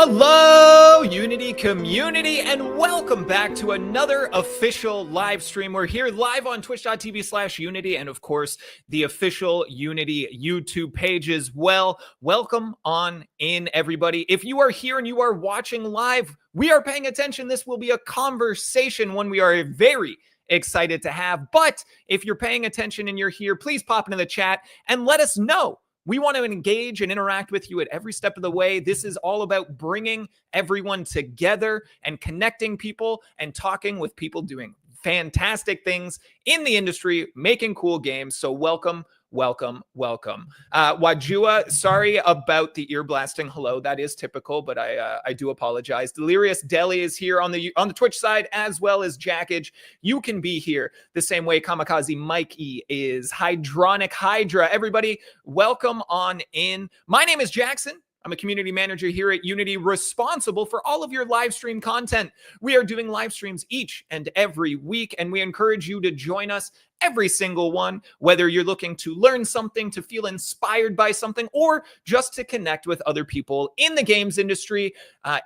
Hello, Unity community, and welcome back to another official live stream. We're here live on twitch.tv/Unity and, of course, the official Unity YouTube page as well. Welcome on in, everybody. If you are here and you are watching live, we are paying attention. This will be a conversation, one we are very excited to have. But if you're paying attention and you're here, please pop into the chat and let us know. We want to engage and interact with you at every step of the way. This is all about bringing everyone together and connecting people and talking with people doing fantastic things in the industry, making cool games. So welcome, welcome, welcome. Wajua, sorry about the ear blasting hello. That is typical, but I do apologize. Delirious Deli is here on the Twitch side, as well as Jackage. You can be here the same way Kamikaze Mikey is. Hydronic Hydra. Everybody, welcome on in. My name is Jackson. I'm a community manager here at Unity, responsible for all of your live stream content. We are doing live streams each and every week, and we encourage you to join us every single one, whether you're looking to learn something, to feel inspired by something, or just to connect with other people in the games industry.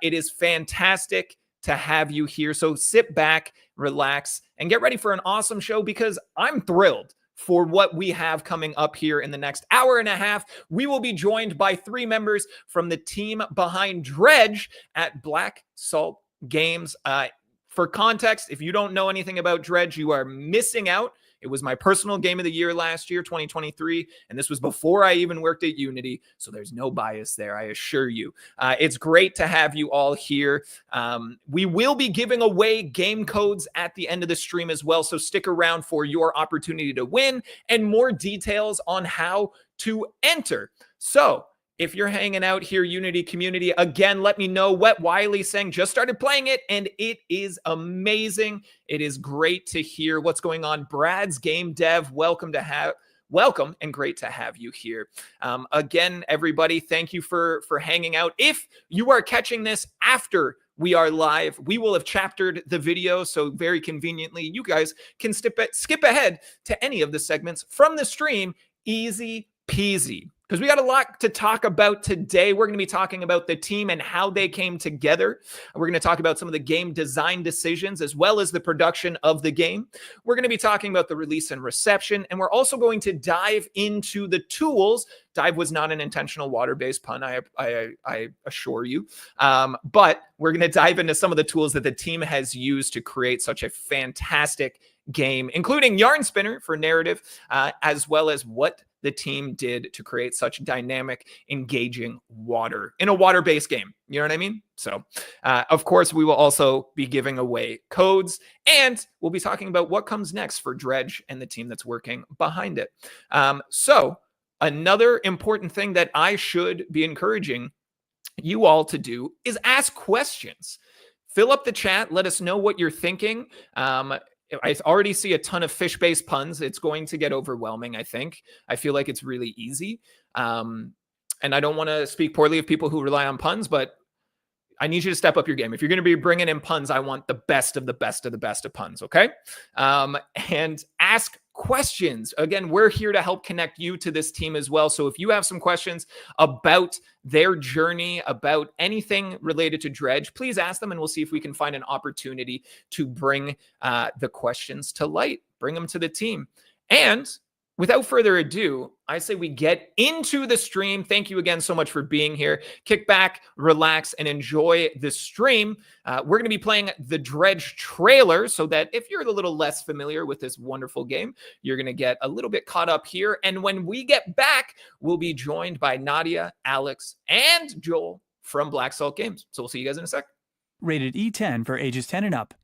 It is fantastic to have you here. So sit back, relax, and get ready for an awesome show, because I'm thrilled for what we have coming up here in the next hour and a half. We will be joined by 3 members from the team behind DREDGE at Black Salt Games. For context, if you don't know anything about DREDGE, you are missing out. It was my personal game of the year last year, 2023, and this was before I even worked at Unity, so there's no bias there, I assure you. It's great to have you all here. We will be giving away game codes at the end of the stream as well, so stick around for your opportunity to win and more details on how to enter. So, if you're hanging out here, Unity community, again, let me know. Wet Wiley saying, just started playing it, and it is amazing. It is great to hear what's going on. Brad's Game Dev, welcome and great to have you here. Again, everybody, thank you for hanging out. If you are catching this after we are live, we will have chaptered the video, so very conveniently, you guys can skip ahead to any of the segments from the stream. Easy peasy. because we got a lot to talk about today. We're going to be talking about the team and how they came together. We're going to talk about some of the game design decisions as well as the production of the game. We're going to be talking about the release and reception, and we're also going to dive into the tools. Dive was not an intentional water-based pun, I assure you. But we're going to dive into some of the tools that the team has used to create such a fantastic game, including Yarn Spinner for narrative, as well as what the team did to create such dynamic, engaging water in a water-based game. You know what I mean? So, of course, we will also be giving away codes, and we'll be talking about what comes next for Dredge and the team that's working behind it. So, another important thing that I should be encouraging you all to do is ask questions. Fill up the chat. Let us know what you're thinking. I already see a ton of fish-based puns. It's going to get overwhelming, I think. I feel like it's really easy. And I don't want to speak poorly of people who rely on puns, but I need you to step up your game. If you're going to be bringing in puns, I want the best of the best of the best of puns, okay? And ask questions. Again, we're here to help connect you to this team as well. So if you have some questions about their journey, about anything related to Dredge, please ask them, and we'll see if we can find an opportunity to bring the questions to light, bring them to the team. And without further ado, I say we get into the stream. Thank you again so much for being here. Kick back, relax, and enjoy the stream. We're going to be playing the Dredge trailer so that if you're a little less familiar with this wonderful game, you're going to get a little bit caught up here. And when we get back, we'll be joined by Nadia, Alex, and Joel from Black Salt Games. So we'll see you guys in a sec. Rated E10 for ages 10 and up.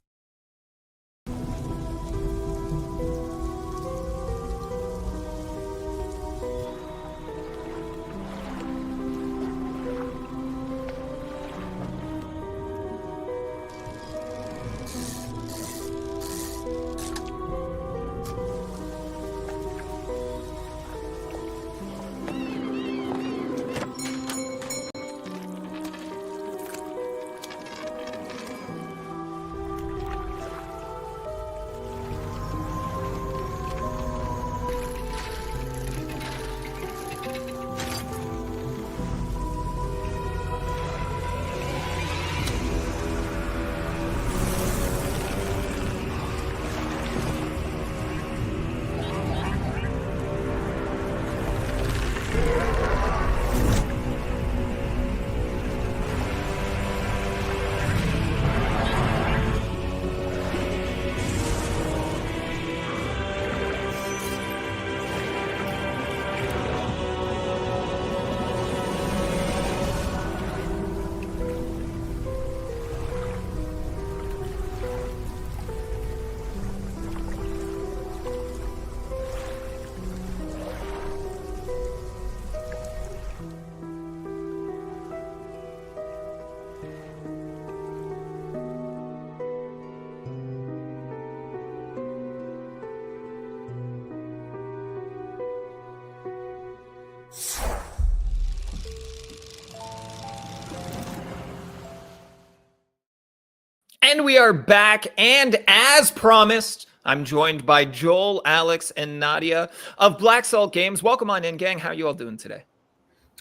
And we are back, and as promised, I'm joined by Joel, Alex, and Nadia of Black Salt Games. Welcome on in, gang. How are you all doing today?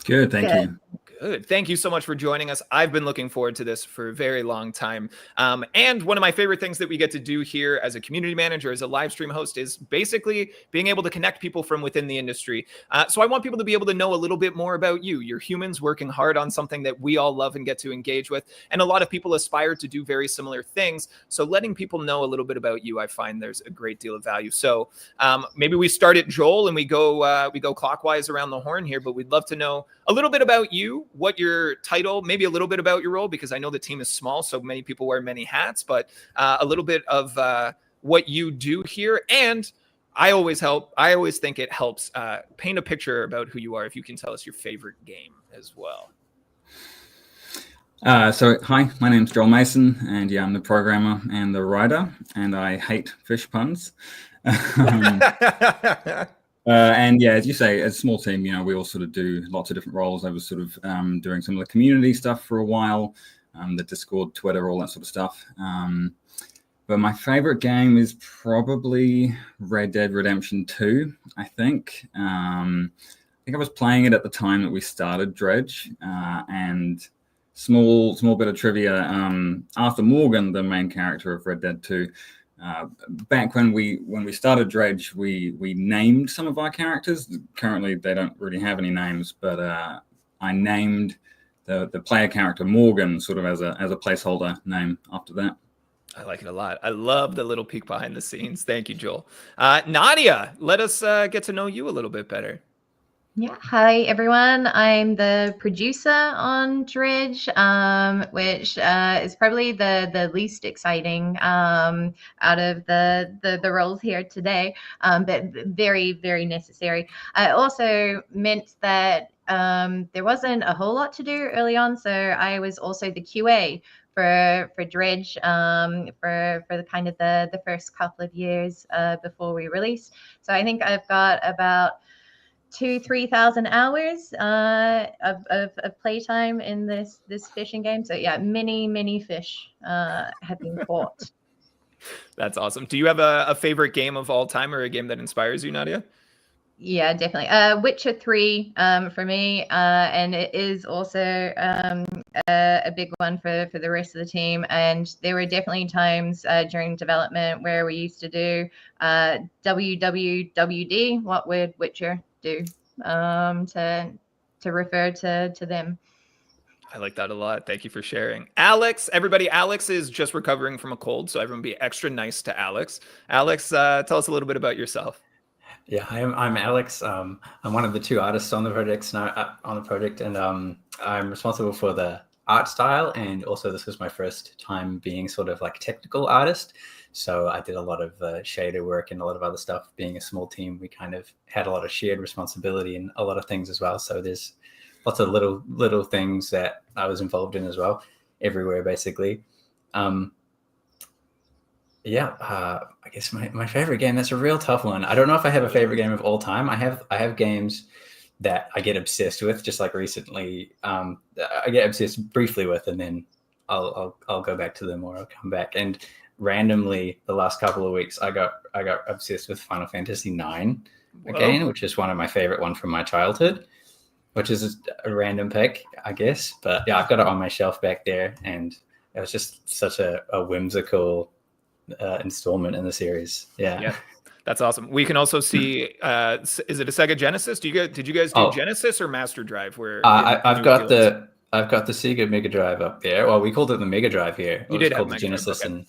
Good, thank you. Good. Thank you so much for joining us. I've been looking forward to this for a very long time. And one of my favorite things that we get to do here as a community manager, as a live stream host, is basically being able to connect people from within the industry. So I want people to be able to know a little bit more about you. You're humans working hard on something that we all love and get to engage with. And a lot of people aspire to do very similar things. So letting people know a little bit about you, I find there's a great deal of value. So maybe we start at Joel and we go clockwise around the horn here, but we'd love to know a little bit about you, what your title, maybe a little bit about your role, because I know the team is small, so many people wear many hats, but a little bit of what you do here. And I always think it helps paint a picture about who you are if you can tell us your favorite game as well. So hi, my name's Joel Mason, and yeah, I'm the programmer and the writer, and I hate fish puns. And yeah, as you say, as a small team, we all sort of do lots of different roles. I was sort of doing some of the community stuff for a while, the Discord, Twitter, all that sort of stuff. But my favorite game is probably Red Dead Redemption 2, I think. think I was playing it at the time that we started Dredge, and small bit of trivia. Arthur Morgan, the main character of Red Dead 2, back when we started Dredge, we named some of our characters. Currently, they don't really have any names, but I named the player character Morgan sort of as a placeholder name after that. I like it a lot. I love the little peek behind the scenes. Thank you, Joel. Nadia, let us get to know you a little bit better. Yeah, hi everyone. I'm the producer on Dredge, which is probably the least exciting out of the roles here today, but very, very necessary. It also meant that there wasn't a whole lot to do early on, so I was also the QA for Dredge for the kind of the first couple of years before we released. So I think I've got about 2,000-3,000 hours of playtime in this fishing game. So yeah, many fish have been caught. That's awesome. Do you have a favorite game of all time or a game that inspires you, Nadia? Yeah, definitely. Witcher 3 for me, and it is also a big one for the rest of the team. And there were definitely times during development where we used to do WWWD, what would Witcher do, to refer to them. I like that a lot. Thank you for sharing. Alex, everybody, Alex is just recovering from a cold, so everyone be extra nice to Alex. Alex, tell us a little bit about yourself. Yeah, I'm Alex. I'm one of the two artists on the project, and I'm responsible for the art style, and also this was my first time being sort of like technical artist. So I did a lot of shader work and a lot of other stuff. Being a small team, we kind of had a lot of shared responsibility and a lot of things as well. So there's lots of little things that I was involved in as well, everywhere basically. I guess my favorite game, that's a real tough one. I don't know if I have a favorite game of all time. I have games that I get obsessed with, just like recently. I get obsessed briefly with, and then I'll go back to them, or I'll come back. And randomly, the last couple of weeks, I got obsessed with Final Fantasy IX again, which is one of my favorite ones from my childhood, which is a random pick, I guess. But yeah, I've got it on my shelf back there, and it was just such a whimsical installment in the series. Yeah, that's awesome. We can also see is it a Sega Genesis? Did you guys do Genesis or Master Drive? Where I've got the Sega Mega Drive up there. Well, we called it the Mega Drive here. You did have the Genesis, okay.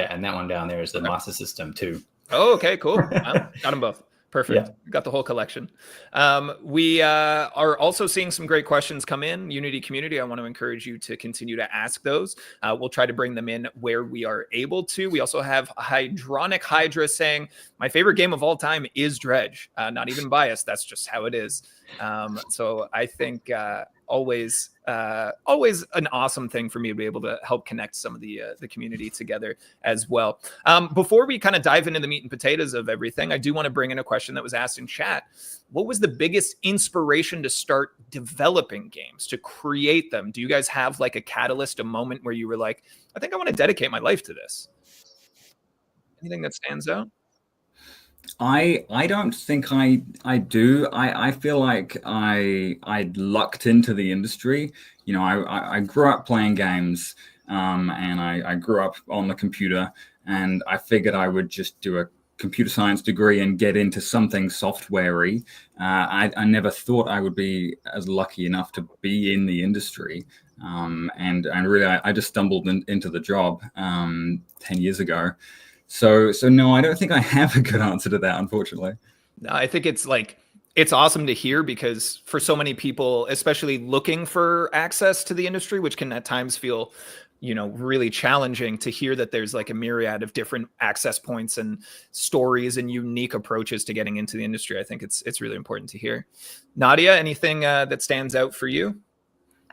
And that one down there is the Master System too. Oh, okay, cool. Got them both. Perfect. Yeah. Got the whole collection. We are also seeing some great questions come in. Unity community, I want to encourage you to continue to ask those. We'll try to bring them in where we are able to. We also have Hydronic Hydra saying, my favorite game of all time is Dredge. Not even biased. That's just how it is. So I think always an awesome thing for me to be able to help connect some of the community together as well. Before we kind of dive into the meat and potatoes of everything, I do want to bring in a question that was asked in chat. What was the biggest inspiration to start developing games, to create them? Do you guys have like a catalyst, a moment where you were like, I think I want to dedicate my life to this? Anything that stands out? I don't think I do. I feel like I lucked into the industry. You know, I grew up playing games, and I grew up on the computer, and I figured I would just do a computer science degree and get into something software-y. I never thought I would be as lucky enough to be in the industry. And really, I just stumbled into the job 10 years ago. So no, I don't think I have a good answer to that, unfortunately. No, I think it's awesome to hear, because for so many people, especially looking for access to the industry, which can at times feel, really challenging, to hear that there's like a myriad of different access points and stories and unique approaches to getting into the industry. I think it's really important to hear. Nadia, anything that stands out for you?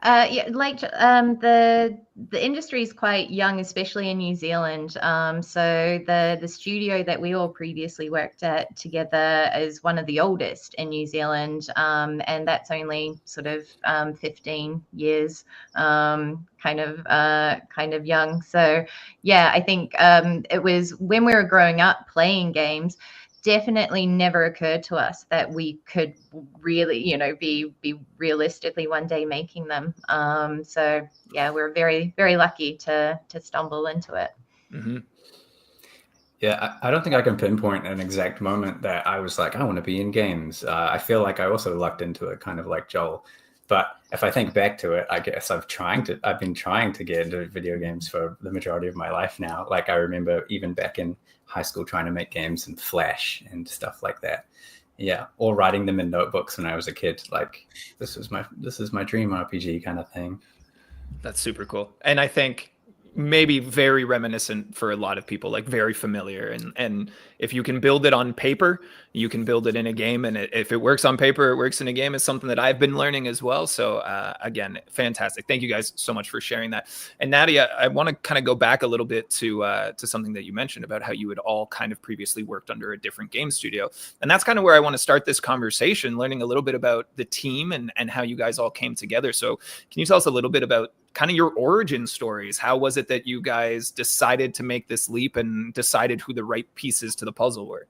The industry is quite young, especially in New Zealand. So the studio that we all previously worked at together is one of the oldest in New Zealand, and that's only sort of 15 years, kind of young. So yeah, I think it was when we were growing up playing games, definitely never occurred to us that we could really, be realistically one day making them. So yeah, we're very, very lucky to stumble into it. Mm-hmm. Yeah, I don't think I can pinpoint an exact moment that I was like, I want to be in games. I feel like I also lucked into it, kind of like Joel. But if I think back to it, I guess I've been trying to get into video games for the majority of my life now. Like I remember even back in high school trying to make games in Flash and stuff like that. Yeah, or writing them in notebooks when I was a kid. Like this is my dream RPG kind of thing. That's super cool. And I think maybe very reminiscent for a lot of people, like very familiar. And if you can build it on paper, you can build it in a game. And if it works on paper, it works in a game, is something that I've been learning as well. So again, fantastic. Thank you guys so much for sharing that. And Nadia, I want to kind of go back a little bit to something that you mentioned about how you had all kind of previously worked under a different game studio. And that's kind of where I want to start this conversation, learning a little bit about the team and how you guys all came together. So can you tell us a little bit about kind of your origin stories? How was it that you guys decided to make this leap and decided who the right pieces to the puzzle were?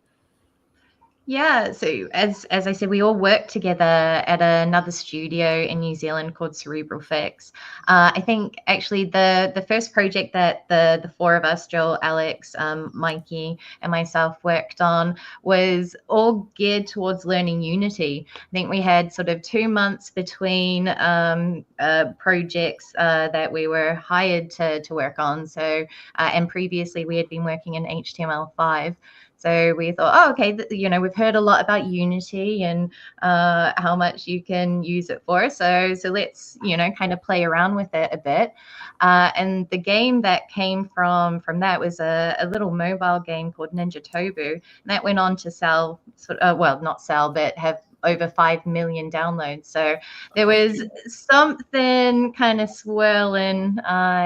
Yeah, so as I said, we all worked together at another studio in New Zealand called Cerebral Fix. I think actually the first project that the four of us, Joel, Alex, Mikey, and myself worked on was all geared towards learning Unity. I think we had sort of 2 months between projects that we were hired to work on. So and previously we had been working in HTML5. So we thought, oh, okay, we've heard a lot about Unity and how much you can use it for. So let's, kind of play around with it a bit. And the game that came from that was a little mobile game called Ninja Tobu. And that went on to sell, not sell, but have over 5 million downloads. So there was something kind of swirling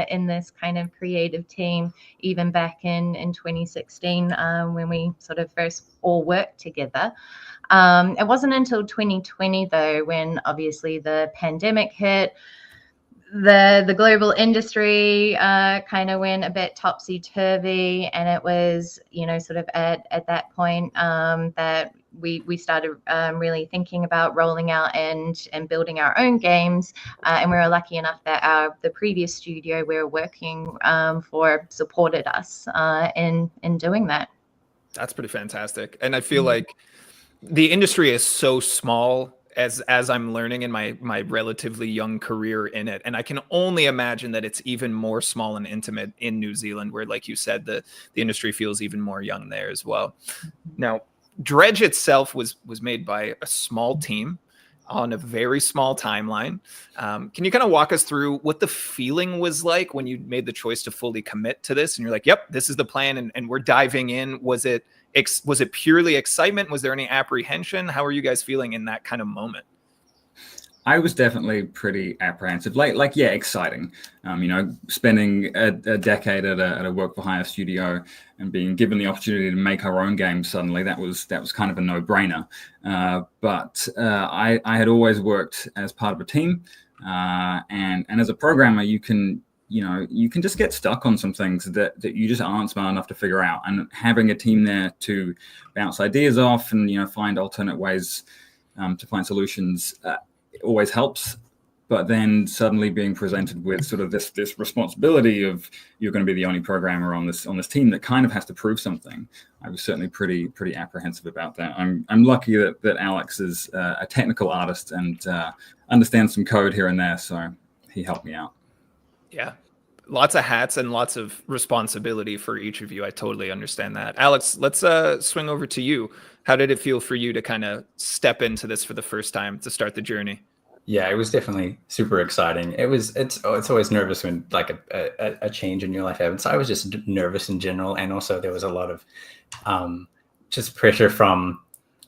in this kind of creative team, even back in 2016 when we sort of first all worked together. It wasn't until 2020, though, when obviously the pandemic hit. The global industry kind of went a bit topsy-turvy, and it was, sort of at that point that we started really thinking about rolling out and building our own games. And we were lucky enough that the previous studio we were working for supported us in doing that. That's pretty fantastic. And I feel like the industry is so small as I'm learning in my relatively young career in it. And I can only imagine that it's even more small and intimate in New Zealand, where, like you said, the industry feels even more young there as well. Now, Dredge itself was made by a small team on a very small timeline. Can you kind of walk us through what the feeling was like when you made the choice to fully commit to this and you're like, yep, this is the plan and we're diving in? Was it purely excitement? Was there any apprehension? How are you guys feeling in that kind of moment? I was definitely pretty apprehensive. Yeah, exciting. Spending a decade at a work-for-hire studio and being given the opportunity to make our own games suddenly, that was kind of a no-brainer. But I had always worked as part of a team, and as a programmer, you can just get stuck on some things that you just aren't smart enough to figure out. And having a team there to bounce ideas off and find alternate ways to find solutions always helps. But then suddenly being presented with sort of this responsibility of you're going to be the only programmer on this team that kind of has to prove something, I was certainly pretty apprehensive about that. I'm lucky that Alex is a technical artist and understands some code here and there, so he helped me out. Yeah. Lots of hats and lots of responsibility for each of you. I totally understand that. Alex, let's swing over to you. How did it feel for you to kind of step into this for the first time to start the journey? Yeah, it was definitely super exciting. It's always nervous when like a change in your life happens. So I was just nervous in general. And also there was a lot of just pressure from,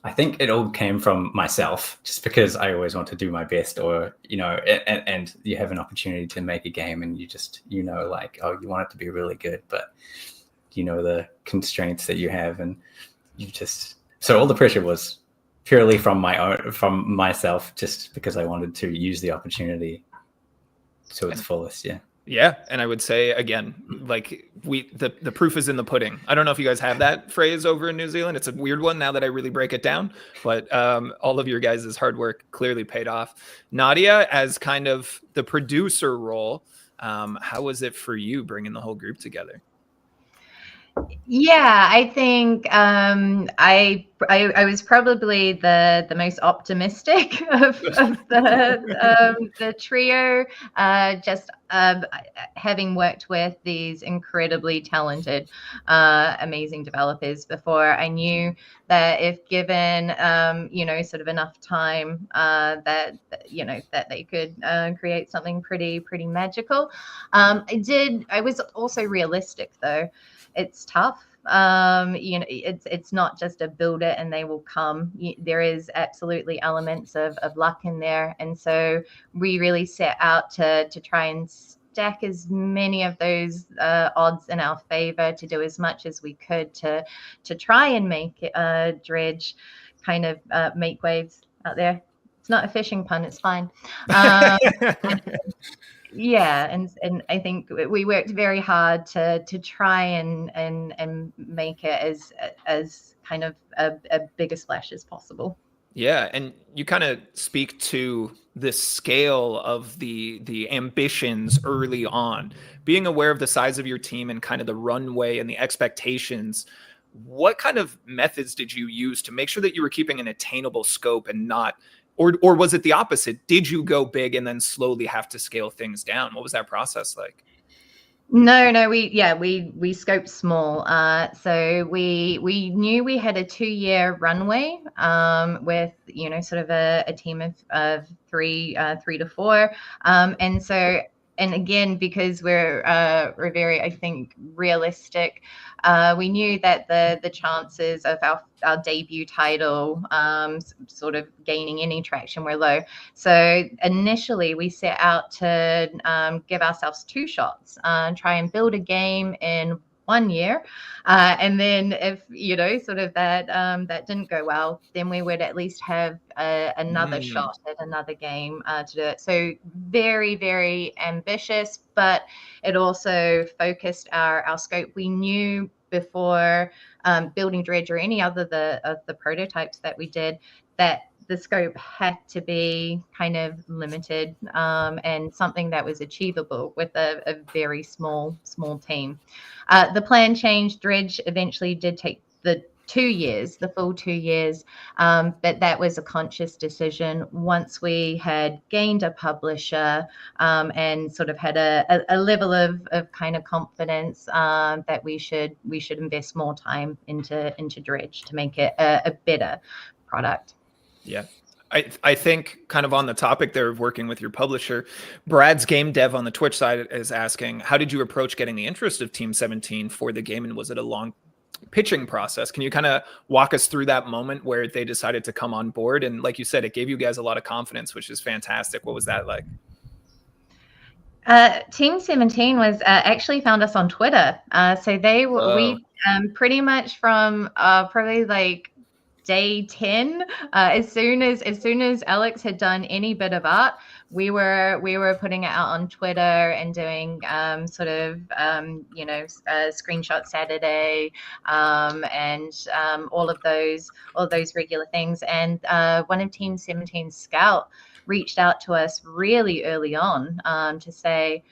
I think it all came from myself, just because I always want to do my best, or, and you have an opportunity to make a game and you just, like, oh, you want it to be really good, but the constraints that you have, and so all the pressure was purely from myself, just because I wanted to use the opportunity to its fullest. Yeah. Yeah, and I would say again, like the proof is in the pudding. I don't know if you guys have that phrase over in New Zealand. It's a weird one now that I really break it down, but all of your guys' hard work clearly paid off. Nadia, as kind of the producer role, how was it for you bringing the whole group together? Yeah, I think I was probably the most optimistic of the trio. Just having worked with these incredibly talented, amazing developers before, I knew that if given sort of enough time, that they could create something pretty magical. I was also realistic though. It's tough. It's not just a build it and they will come. There is absolutely elements of luck in there, and so we really set out to try and stack as many of those odds in our favor, to do as much as we could to try and make Dredge kind of make waves out there. It's not a fishing pun. It's fine. Yeah, and I think we worked very hard to try and make it as kind of a big a splash as possible. Yeah, and you kind of speak to the scale of the ambitions early on, being aware of the size of your team and kind of the runway and the expectations. What kind of methods did you use to make sure that you were keeping an attainable scope and not, or was it the opposite? Did you go big and then slowly have to scale things down? What was that process like? No, we scoped small. So we knew we had a 2-year runway with sort of a team of three to four, and so. And again, because we're very, I think, realistic, we knew that the chances of our debut title sort of gaining any traction were low. So initially, we set out to give ourselves 2 shots, try and build a game in 1 year, and then if sort of that didn't go well, then we would at least have another shot at another game to do it. So very, very ambitious, but it also focused our scope. We knew before building Dredge or any other of the prototypes that we did, that the scope had to be kind of limited and something that was achievable with a very small team. The plan changed. Dredge eventually did take the 2 years, the full 2 years, but that was a conscious decision once we had gained a publisher and sort of had a level of kind of confidence that we should invest more time into Dredge to make it a better product. Yeah. I think kind of on the topic there of working with your publisher, Brad's Game Dev on the Twitch side is asking, how did you approach getting the interest of Team 17 for the game? And was it a long pitching process? Can you kind of walk us through that moment where they decided to come on board? And like you said, it gave you guys a lot of confidence, which is fantastic. What was that like? Team 17 was actually found us on Twitter. So we pretty much from probably like day 10, as soon as Alex had done any bit of art, we were putting it out on Twitter and doing Screenshot Saturday and all of those regular things. And one of Team 17's Scout reached out to us really early on to say,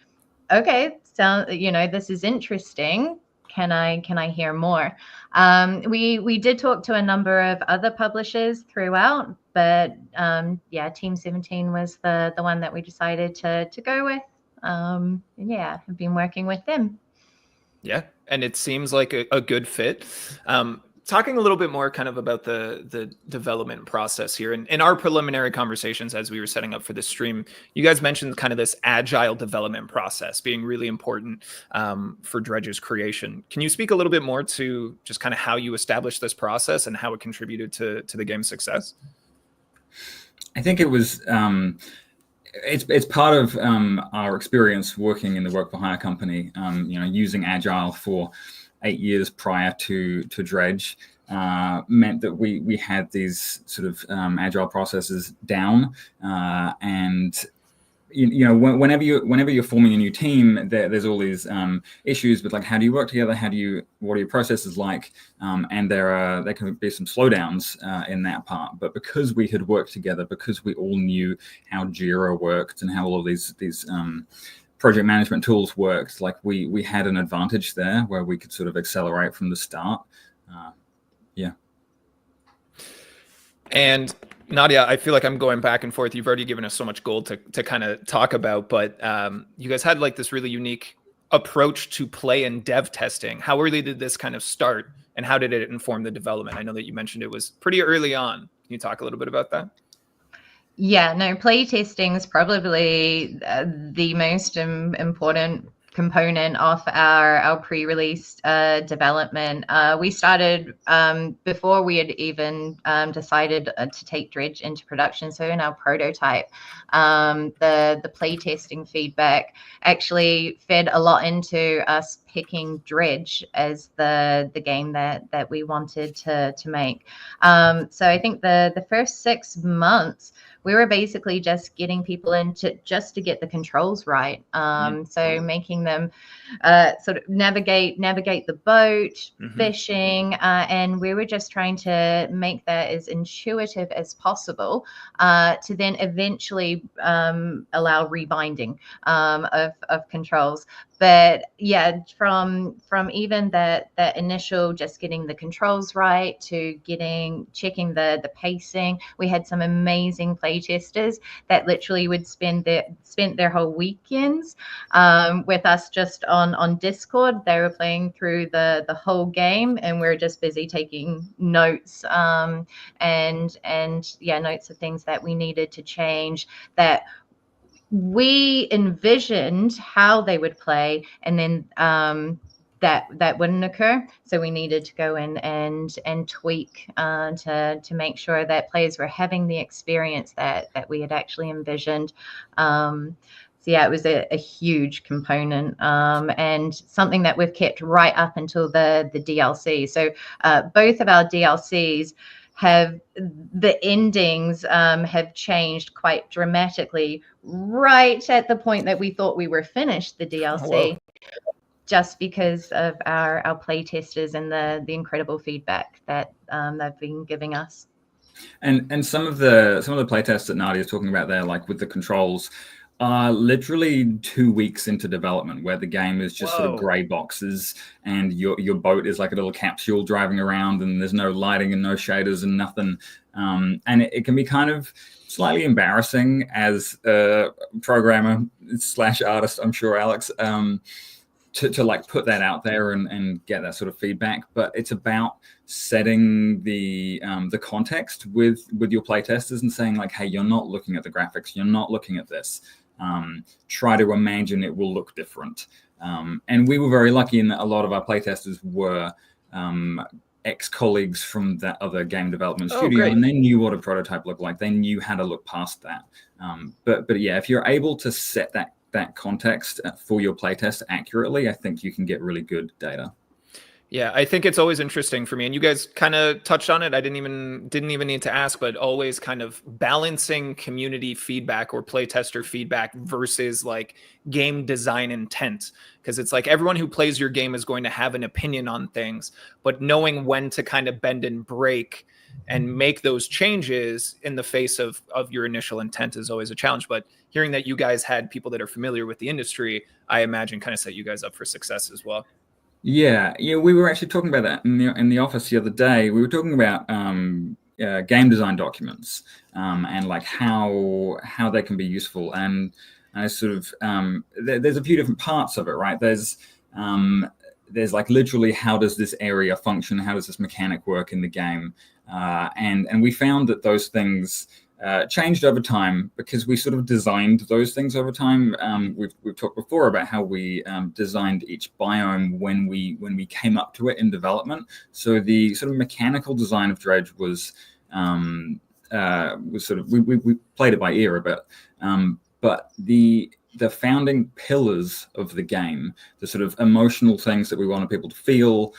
okay, so this is interesting. Can I hear more? We did talk to a number of other publishers throughout, but Team 17 was the one that we decided to go with. I've been working with them. Yeah, and it seems like a good fit. Talking a little bit more kind of about the development process here. And in our preliminary conversations as we were setting up for this stream, you guys mentioned kind of this agile development process being really important for Dredge's creation. Can you speak a little bit more to just kind of how you established this process and how it contributed to the game's success? I think it was it's part of our experience working in the work for hire company, using agile for 8 years prior to Dredge meant that we had these sort of agile processes down, and whenever you're forming a new team, there's all these issues with like, how do you work together? What are your processes like? And there can be some slowdowns in that part. But because we had worked together, because we all knew how Jira worked and how all of these project management tools worked, like we had an advantage there where we could sort of accelerate from the start. Yeah. And Nadia, I feel like I'm going back and forth. You've already given us so much gold to kind of talk about, but you guys had like this really unique approach to play and dev testing. How early did this kind of start, and how did it inform the development? I know that you mentioned it was pretty early on. Can you talk a little bit about that? Yeah, no, play testing is probably the most important component of our pre-release development. We started before we had even decided to take Dredge into production. So in our prototype, the play testing feedback actually fed a lot into us picking Dredge as the game that we wanted to make. So I think the first 6 months, we were basically just getting people in to get the controls right. So making them sort of navigate the boat, fishing, and we were just trying to make that as intuitive as possible to then eventually allow rebinding of controls. But yeah, from even that initial just getting the controls right to checking the pacing, we had some amazing play testers that literally would spent their whole weekends with us just on Discord. They were playing through the whole game, and we are just busy taking notes and notes of things that we needed to change, that we envisioned how they would play, and then that wouldn't occur. So we needed to go in and tweak to make sure that players were having the experience that we had actually envisioned. So yeah, it was a huge component, and something that we've kept right up until the DLC. So both of our DLCs have the endings have changed quite dramatically right at the point that we thought we were finished the DLC, just because of our play testers and the incredible feedback that they've been giving us. And some of the play tests that Nadia is talking about there, like with the controls, are literally 2 weeks into development, where the game is just sort of gray boxes, and your boat is like a little capsule driving around, and there's no lighting and no shaders and nothing. And it can be kind of slightly embarrassing as a programmer / artist, I'm sure, Alex, to like put that out there and get that sort of feedback. But it's about setting the context with your playtesters and saying like, hey, you're not looking at the graphics, you're not looking at this. Try to imagine it will look different. And we were very lucky in that a lot of our playtesters were ex-colleagues from that other game development studio, and they knew what a prototype looked like. They knew how to look past that. But yeah, if you're able to set that context for your playtest accurately, I think you can get really good data. Yeah, I think it's always interesting for me, and you guys kind of touched on it. I didn't even need to ask, but always kind of balancing community feedback or playtester feedback versus like game design intent, because it's like everyone who plays your game is going to have an opinion on things, but knowing when to kind of bend and break and make those changes in the face of your initial intent is always a challenge. But hearing that you guys had people that are familiar with the industry, I imagine kind of set you guys up for success as well. Yeah, we were actually talking about that in the office the other day. We were talking about game design documents and like how they can be useful. And I sort of there's a few different parts of it, right? There's like literally, how does this area function? How does this mechanic work in the game? And we found that those things changed over time, because we sort of designed those things over time. We've talked before about how we designed each biome when we came up to it in development. So the sort of mechanical design of Dredge was sort of, we played it by ear a bit, but the founding pillars of the game, the sort of emotional things that we wanted people to feel,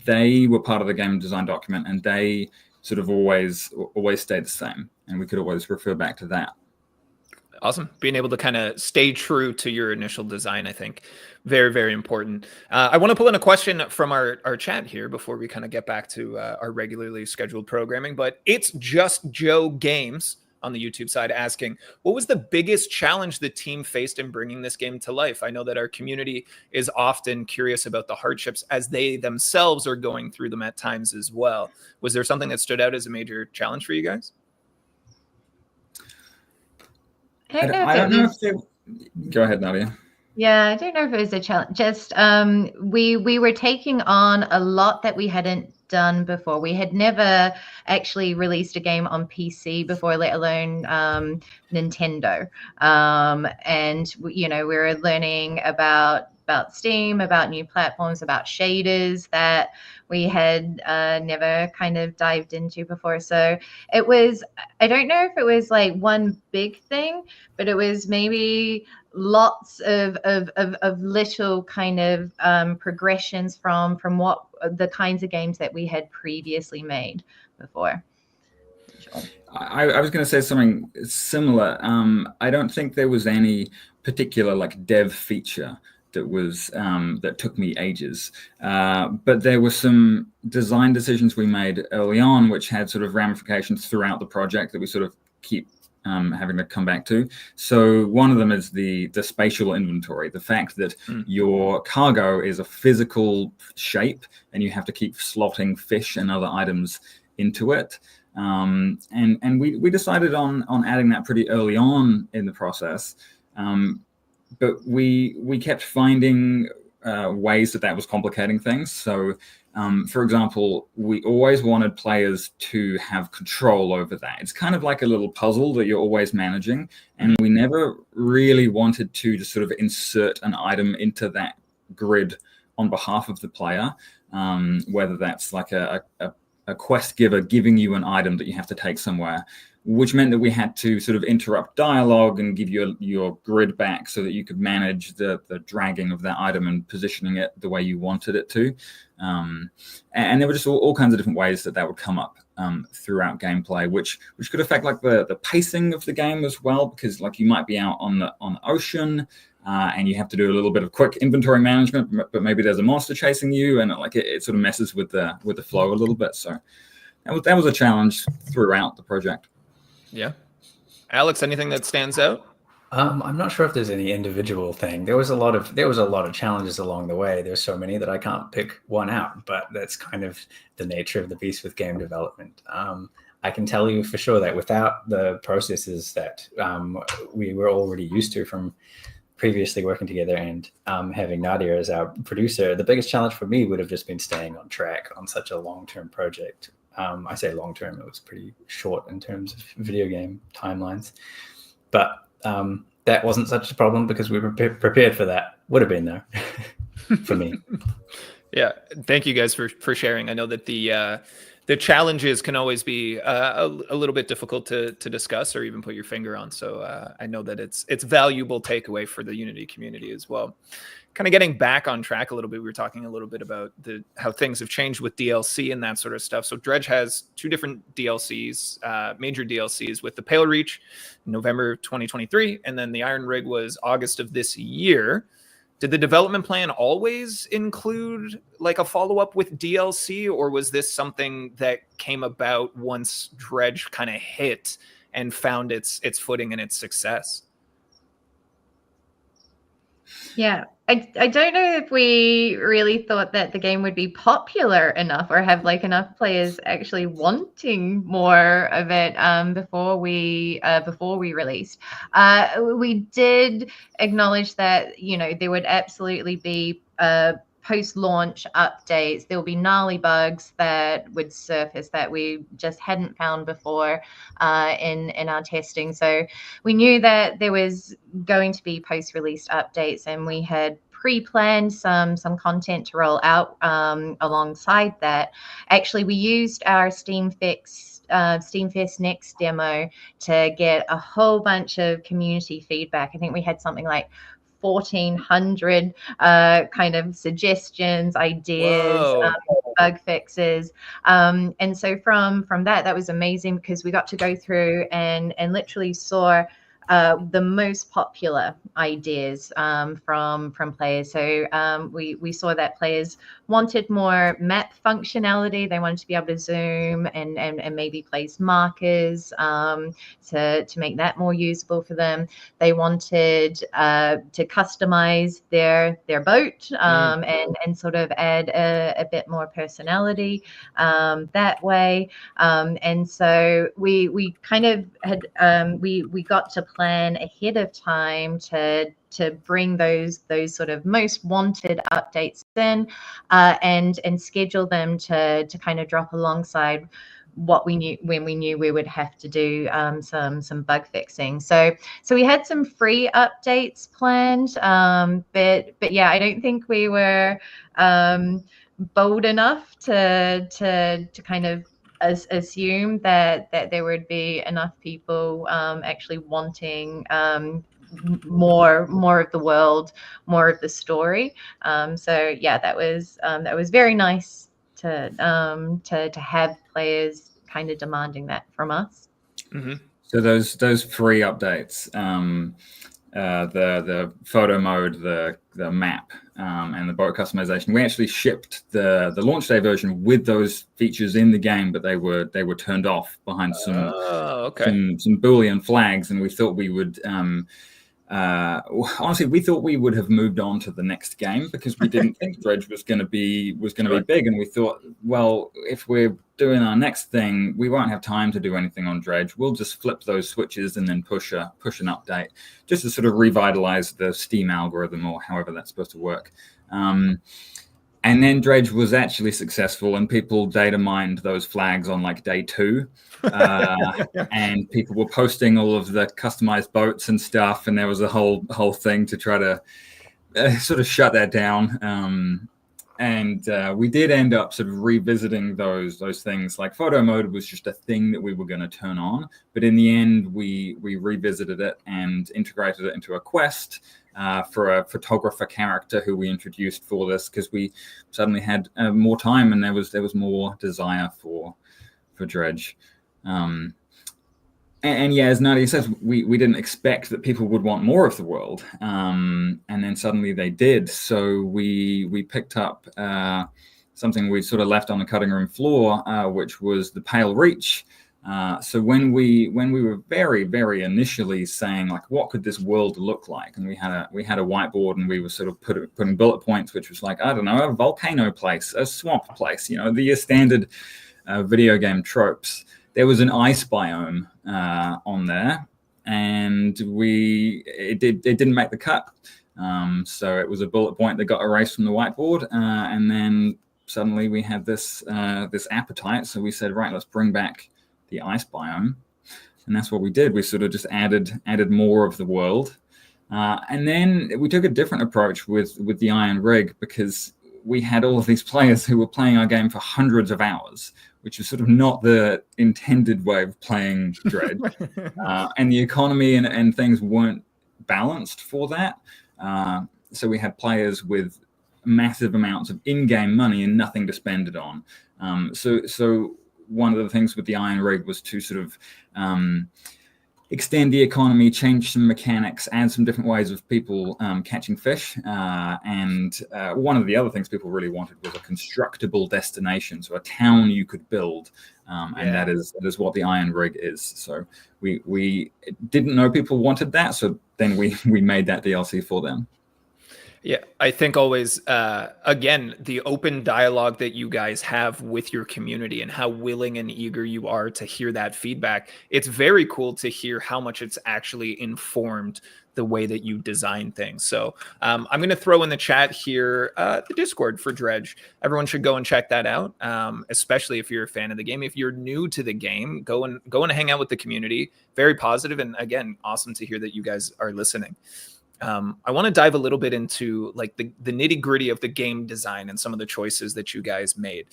they were part of the game design document, and they sort of always stayed the same, and we could always refer back to that. Awesome. Being able to kind of stay true to your initial design, I think, very, very important. I want to pull in a question from our chat here before we kind of get back to our regularly scheduled programming, but it's Just Joe Games on the YouTube side asking, what was the biggest challenge the team faced in bringing this game to life? I know that our community is often curious about the hardships as they themselves are going through them at times as well. Was there something that stood out as a major challenge for you guys? I don't know if they... Go ahead, Nadia. Yeah, I don't know if it was a challenge. Just we were taking on a lot that we hadn't done before. We had never actually released a game on PC before, let alone Nintendo. And you know, we were learning about Steam, about new platforms, about shaders that we had never kind of dived into before. So it was, I don't know if it was like one big thing, but it was maybe lots of little kind of progressions from what the kinds of games that we had previously made before. Sure. I was going to say something similar. I don't think there was any particular like dev feature that was that took me ages, but there were some design decisions we made early on which had sort of ramifications throughout the project that we sort of keep having to come back to. So one of them is the spatial inventory, the fact that your cargo is a physical shape and you have to keep slotting fish and other items into it. And we decided on adding that pretty early on in the process. But we kept finding ways that was complicating things. So, for example, we always wanted players to have control over that. It's kind of like a little puzzle that you're always managing. And we never really wanted to just sort of insert an item into that grid on behalf of the player, whether that's like a quest giver giving you an item that you have to take somewhere, which meant that we had to sort of interrupt dialogue and give you your grid back so that you could manage the dragging of that item and positioning it the way you wanted it to. And there were just all kinds of different ways that would come up throughout gameplay, which could affect like the pacing of the game as well, because like you might be out on the ocean and you have to do a little bit of quick inventory management, but maybe there's a monster chasing you, and it sort of messes with the flow a little bit. So that was a challenge throughout the project. Yeah. Alex, anything that stands out? I'm not sure if there's any individual thing. There was a lot of challenges along the way. There's so many that I can't pick one out, but that's kind of the nature of the beast with game development. I can tell you for sure that without the processes that we were already used to from previously working together and having Nadia as our producer, the biggest challenge for me would have just been staying on track on such a long-term project. I say long-term, it was pretty short in terms of video game timelines. But that wasn't such a problem because we were prepared for that. Would have been though, for me. Yeah, thank you guys for sharing. I know that the challenges can always be a little bit difficult to discuss or even put your finger on. So I know that it's valuable takeaway for the Unity community as well. Kind of getting back on track a little bit, we were talking a little bit about how things have changed with DLC and that sort of stuff. So Dredge has two different DLCs, major DLCs, with the Pale Reach, November 2023, and then the Iron Rig was August of this year. Did the development plan always include like a follow-up with DLC, or was this something that came about once Dredge kind of hit and found its footing and its success? Yeah, I don't know if we really thought that the game would be popular enough or have like enough players actually wanting more of it before we released. We did acknowledge that, you know, there would absolutely be post-launch updates. There will be gnarly bugs that would surface that we just hadn't found before in our testing. So we knew that there was going to be post-release updates, and we had pre-planned some content to roll out alongside that. Actually, we used our Steamfest Next demo to get a whole bunch of community feedback. I think we had something like 1,400 kind of suggestions, ideas, bug fixes, and so from that was amazing because we got to go through and literally saw the most popular ideas from players. So we saw that players wanted more map functionality. They wanted to be able to zoom and maybe place markers to make that more usable for them. They wanted to customize their boat and sort of add a bit more personality that way. And so we kind of had we got to plan ahead of time to bring those sort of most wanted updates in and schedule them to kind of drop alongside what we knew when we knew we would have to do some bug fixing. So we had some free updates planned, but yeah, I don't think we were bold enough to kind of assume that there would be enough people actually wanting more of the world, more of the story. So yeah, that was very nice to have players kind of demanding that from us. Mm-hmm. So those free updates, the photo mode, the map, and the boat customization, we actually shipped the launch day version with those features in the game, but they were turned off behind some Boolean flags, and we thought we would. Honestly, we thought we would have moved on to the next game because we didn't think Dredge was going to be big, and we thought, well, if we're doing our next thing, we won't have time to do anything on Dredge. We'll just flip those switches and then push an update just to sort of revitalize the Steam algorithm or however that's supposed to work. And then Dredge was actually successful, and people data mined those flags on like day 2. And people were posting all of the customized boats and stuff, and there was a whole thing to try to sort of shut that down. And we did end up sort of revisiting those things. Like photo mode was just a thing that we were going to turn on, but in the end we revisited it and integrated it into a quest for a photographer character who we introduced for this, because we suddenly had more time and there was more desire for Dredge. And yeah, as Nadia says, we didn't expect that people would want more of the world, and then suddenly they did. So we picked up something we sort of left on the cutting room floor, which was the Pale Reach. So when we were very, very initially saying, like, what could this world look like, and we had a whiteboard, and we were sort of putting bullet points, which was like, I don't know, a volcano place, a swamp place, the standard video game tropes. There was an ice biome on there, and it didn't make the cut. So it was a bullet point that got erased from the whiteboard, and then suddenly we had this appetite. So we said, right, let's bring back the ice biome, and that's what we did. We sort of just added more of the world, and then we took a different approach with the Iron Rig, because we had all of these players who were playing our game for hundreds of hours, which is sort of not the intended way of playing Dredge. And the economy and things weren't balanced for that. So we had players with massive amounts of in-game money and nothing to spend it on. So one of the things with the Iron Rig was to sort of extend the economy, change some mechanics, add some different ways of people catching fish. And one of the other things people really wanted was a constructible destination, so a town you could build. And that is what the Iron Rig is. So we didn't know people wanted that, so then we made that DLC for them. Yeah, I think always, again, the open dialogue that you guys have with your community and how willing and eager you are to hear that feedback. It's very cool to hear how much it's actually informed the way that you design things. So I'm going to throw in the chat here the Discord for Dredge. Everyone should go and check that out, especially if you're a fan of the game. If you're new to the game, go and hang out with the community. Very positive, and again, awesome to hear that you guys are listening. I want to dive a little bit into like the nitty gritty of the game design and some of the choices that you guys made.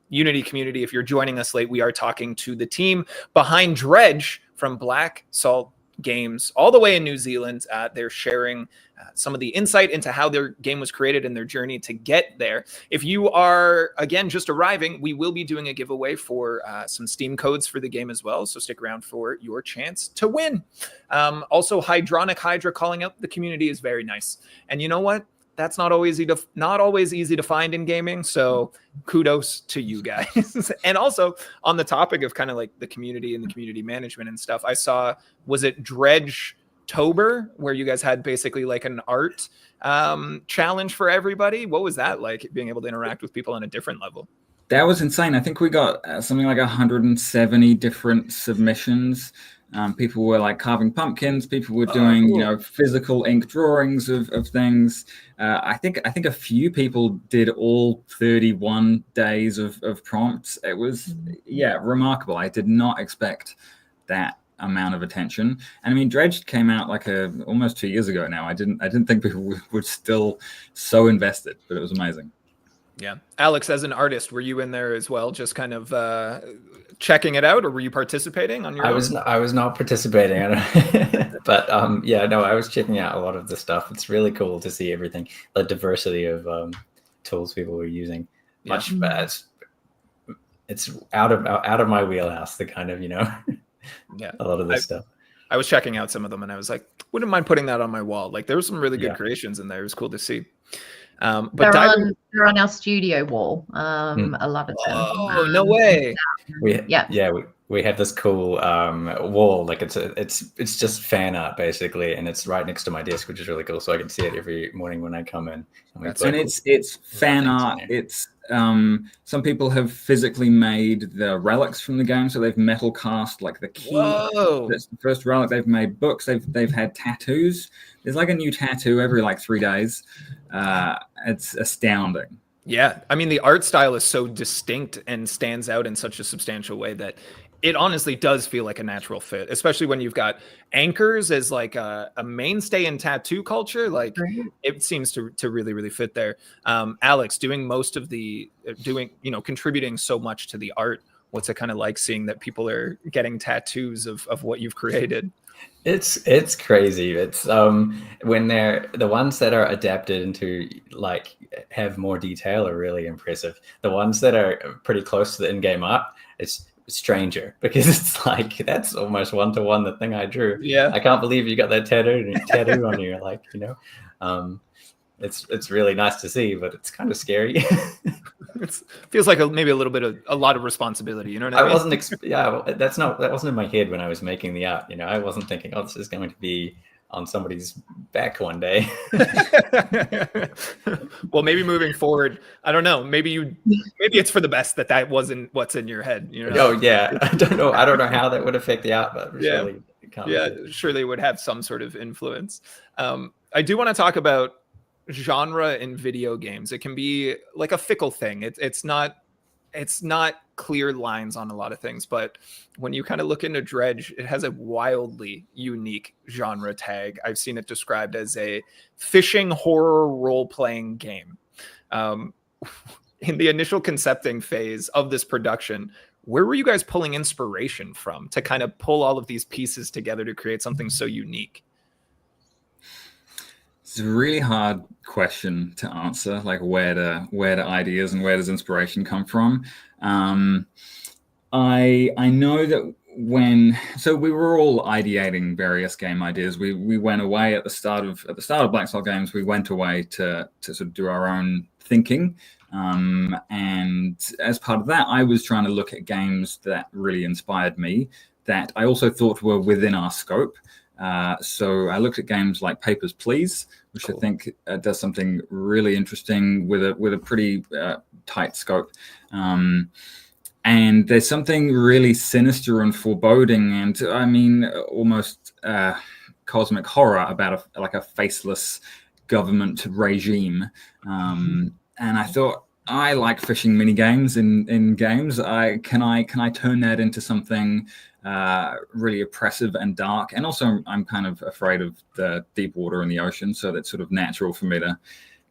Unity community, if you're joining us late, we are talking to the team behind Dredge from Black Salt games all the way in New Zealand. They're sharing some of the insight into how their game was created and their journey to get there. If you are, again, just arriving, we will be doing a giveaway for some Steam codes for the game as well. So stick around for your chance to win. Also, Hydronic Hydra calling out the community is very nice. And you know what? That's not always easy to find in gaming. So kudos to you guys. And also on the topic of kind of like the community and the community management and stuff, I saw, was it DREDGE-tober, where you guys had basically like an art challenge for everybody? What was that like, being able to interact with people on a different level? That was insane. I think we got something like 170 different submissions. People were like carving pumpkins. People were doing, cool. physical ink drawings of things. I think a few people did all 31 days of prompts. It was, remarkable. I did not expect that amount of attention. And I mean, DREDGE came out like almost 2 years ago now. I didn't think people were still so invested, but it was amazing. Yeah. Alex, as an artist, were you in there as well, just kind of checking it out, or were you participating on your own? I was not participating, but I was checking out a lot of the stuff. It's really cool to see everything, the diversity of tools people were using. It's out of my wheelhouse, the kind of, a lot of this stuff. I was checking out some of them and I was like, wouldn't mind putting that on my wall. Like, there were some really good creations in there. It was cool to see. But they're on our studio wall. A lot of them. Oh, no way. We have this cool wall. Like it's just fan art basically, and it's right next to my desk, which is really cool. So I can see it every morning when I come in. And it's fan art. It's some people have physically made the relics from the game, so they've metal cast like the key. Whoa. That's the first relic. They've made books. They've had tattoos. There's like a new tattoo every like 3 days. It's astounding. Yeah, I mean, the art style is so distinct and stands out in such a substantial way that it honestly does feel like a natural fit, especially when you've got anchors as like a mainstay in tattoo culture. Like, it seems to really, really fit there. Alex, doing most of contributing so much to the art, what's it kind of like seeing that people are getting tattoos of what you've created? It's crazy. It's when they're the ones that are adapted into like have more detail are really impressive. The ones that are pretty close to the in-game art, it's stranger, because it's like that's almost one-to-one the thing I drew. Yeah, I can't believe you got that tattoo on you. Like, it's really nice to see, but it's kind of scary. It feels like maybe a little bit of a lot of responsibility. You know what I mean? That wasn't in my head when I was making the art. I wasn't thinking, oh, this is going to be on somebody's back one day. Well, maybe moving forward, I don't know. Maybe it's for the best that wasn't what's in your head. Oh yeah, I don't know how that would affect the art, but surely would have some sort of influence. I do want to talk about genre in video games. It can be like a fickle thing. It's not clear lines on a lot of things, but when you kind of look into DREDGE, it has a wildly unique genre tag. I've seen it described as a fishing horror role-playing game. In the initial concepting phase of this production, where were you guys pulling inspiration from to kind of pull all of these pieces together to create something so unique? It's a really hard question to answer, like where do ideas and where does inspiration come from? I know that we were all ideating various game ideas. We went away at the start of Black Soul Games. We went away to sort of do our own thinking, and as part of that, I was trying to look at games that really inspired me, that I also thought were within our scope. So I looked at games like Papers, Please, which cool. I think does something really interesting with a pretty tight scope. And there's something really sinister and foreboding, and I mean almost cosmic horror about a faceless government regime. And I thought, I like fishing mini games in games. Can I turn that into something really oppressive and dark? And also, I'm kind of afraid of the deep water in the ocean, so that's sort of natural for me to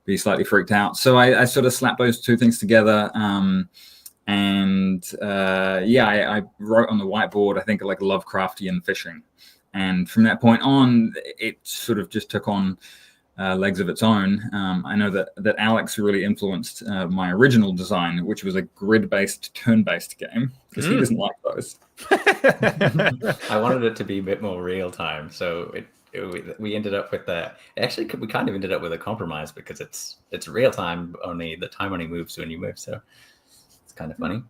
be slightly freaked out. So I sort of slapped those two things together. I wrote on the whiteboard, I think, like Lovecraftian fishing. And from that point on, it sort of just took on legs of its own. I know that Alex really influenced my original design, which was a grid-based, turn-based game, because he doesn't like those. I wanted it to be a bit more real time, so we ended up with that. Actually, we kind of ended up with a compromise because it's real time. Only the time only moves when you move, so it's kind of funny.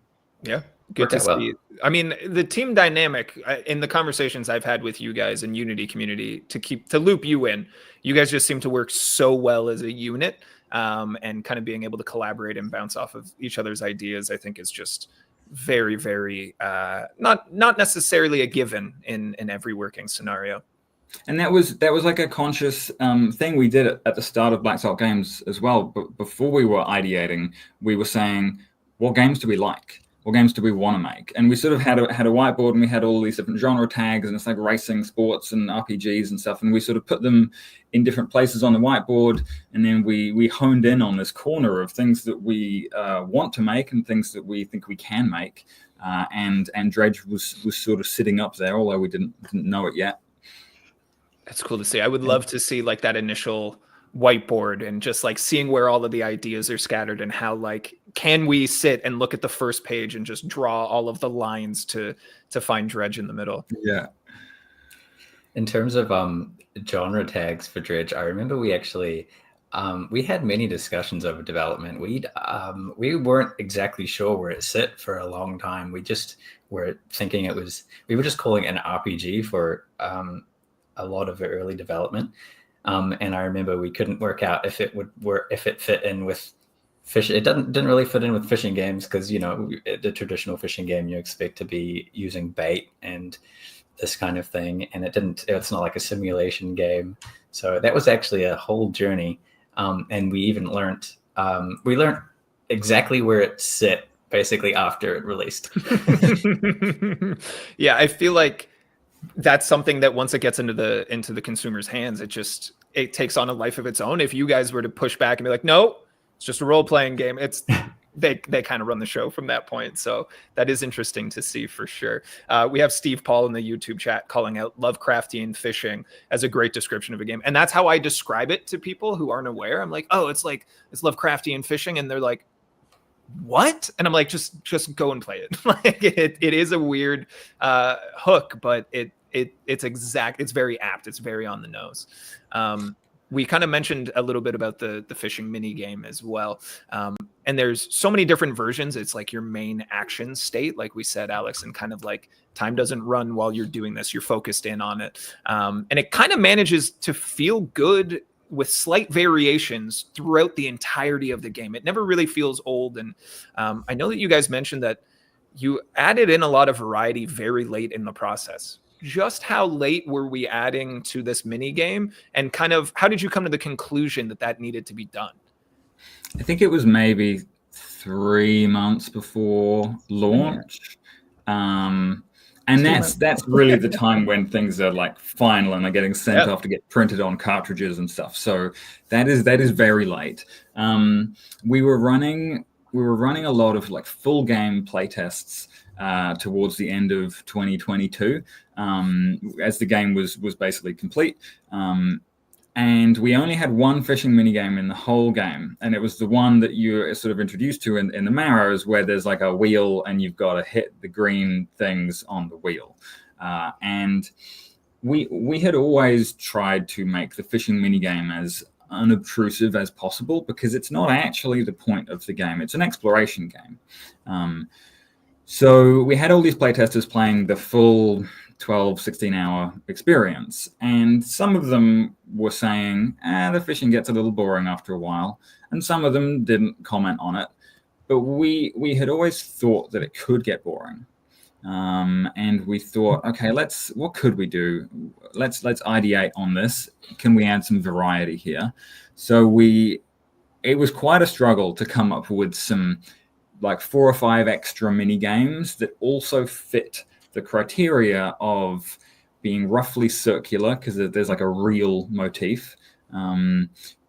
Yeah, good to see. I mean, the team dynamic in the conversations I've had with you guys in Unity community to loop you in, you guys just seem to work so well as a unit, and kind of being able to collaborate and bounce off of each other's ideas, I think is just very, very not necessarily a given in every working scenario. And that was like a conscious thing we did at the start of Black Salt Games as well. But before we were ideating, we were saying, what games do we like? What games do we want to make? And we sort of had a whiteboard, and we had all these different genre tags, and it's like racing, sports, and RPGs and stuff. And we sort of put them in different places on the whiteboard, and then we honed in on this corner of things that we want to make and things that we think we can make. And Dredge was sort of sitting up there, although we didn't know it yet. That's cool to see. I would love to see like that initial whiteboard and just like seeing where all of the ideas are scattered and how like can we sit and look at the first page and just draw all of the lines to find Dredge in the middle. Yeah. In terms of genre tags for Dredge, I remember we actually we had many discussions over development. We weren't exactly sure where it sit for a long time. We just were thinking we were just calling it an RPG for a lot of early development. And I remember we couldn't work out if it fit in with fish. It didn't really fit in with fishing games because, you know, the traditional fishing game, you expect to be using bait and this kind of thing. And it's not like a simulation game. So that was actually a whole journey. And we even learned exactly where it sit basically after it released. Yeah, I feel like that's something that once it gets into the consumer's hands, it takes on a life of its own. If you guys were to push back and be like, no, it's just a role-playing game, they kind of run the show from that point. So that is interesting to see for sure. We have Steve Paul in the YouTube chat calling out Lovecraftian fishing as a great description of a game. And that's how I describe it to people who aren't aware. I'm like, oh, it's Lovecraftian fishing. And they're like, what? And I'm like, just go and play it. Like it is a weird hook, but it's very apt. It's very on the nose. We kind of mentioned a little bit about the fishing mini game as well. And there's so many different versions. It's like your main action state, like we said, Alex, and kind of like time doesn't run while you're doing this. You're focused in on it. And it kind of manages to feel good with slight variations throughout the entirety of the game. It never really feels old. And I know that you guys mentioned that you added in a lot of variety very late in the process. Just how late were we adding to this mini game, and kind of how did you come to the conclusion that needed to be done? I think it was maybe 3 months before launch. And that's really the time when things are like final and they're getting sent off to get printed on cartridges and stuff. So that is very late. We were running a lot of like full game playtests towards the end of 2022, as the game was basically complete. And we only had one fishing minigame in the whole game. And it was the one that you're sort of introduced to in the Marrows, where there's like a wheel and you've got to hit the green things on the wheel. And we had always tried to make the fishing minigame as unobtrusive as possible, because it's not actually the point of the game. It's an exploration game. So we had all these playtesters playing the full 12, 16-hour experience. And some of them were saying, the fishing gets a little boring after a while. And some of them didn't comment on it. But we had always thought that it could get boring. And we thought, okay, what could we do? Let's ideate on this. Can we add some variety here? So it was quite a struggle to come up with some like 4 or 5 extra mini games that also fit the criteria of being roughly circular, because there's like a real motif,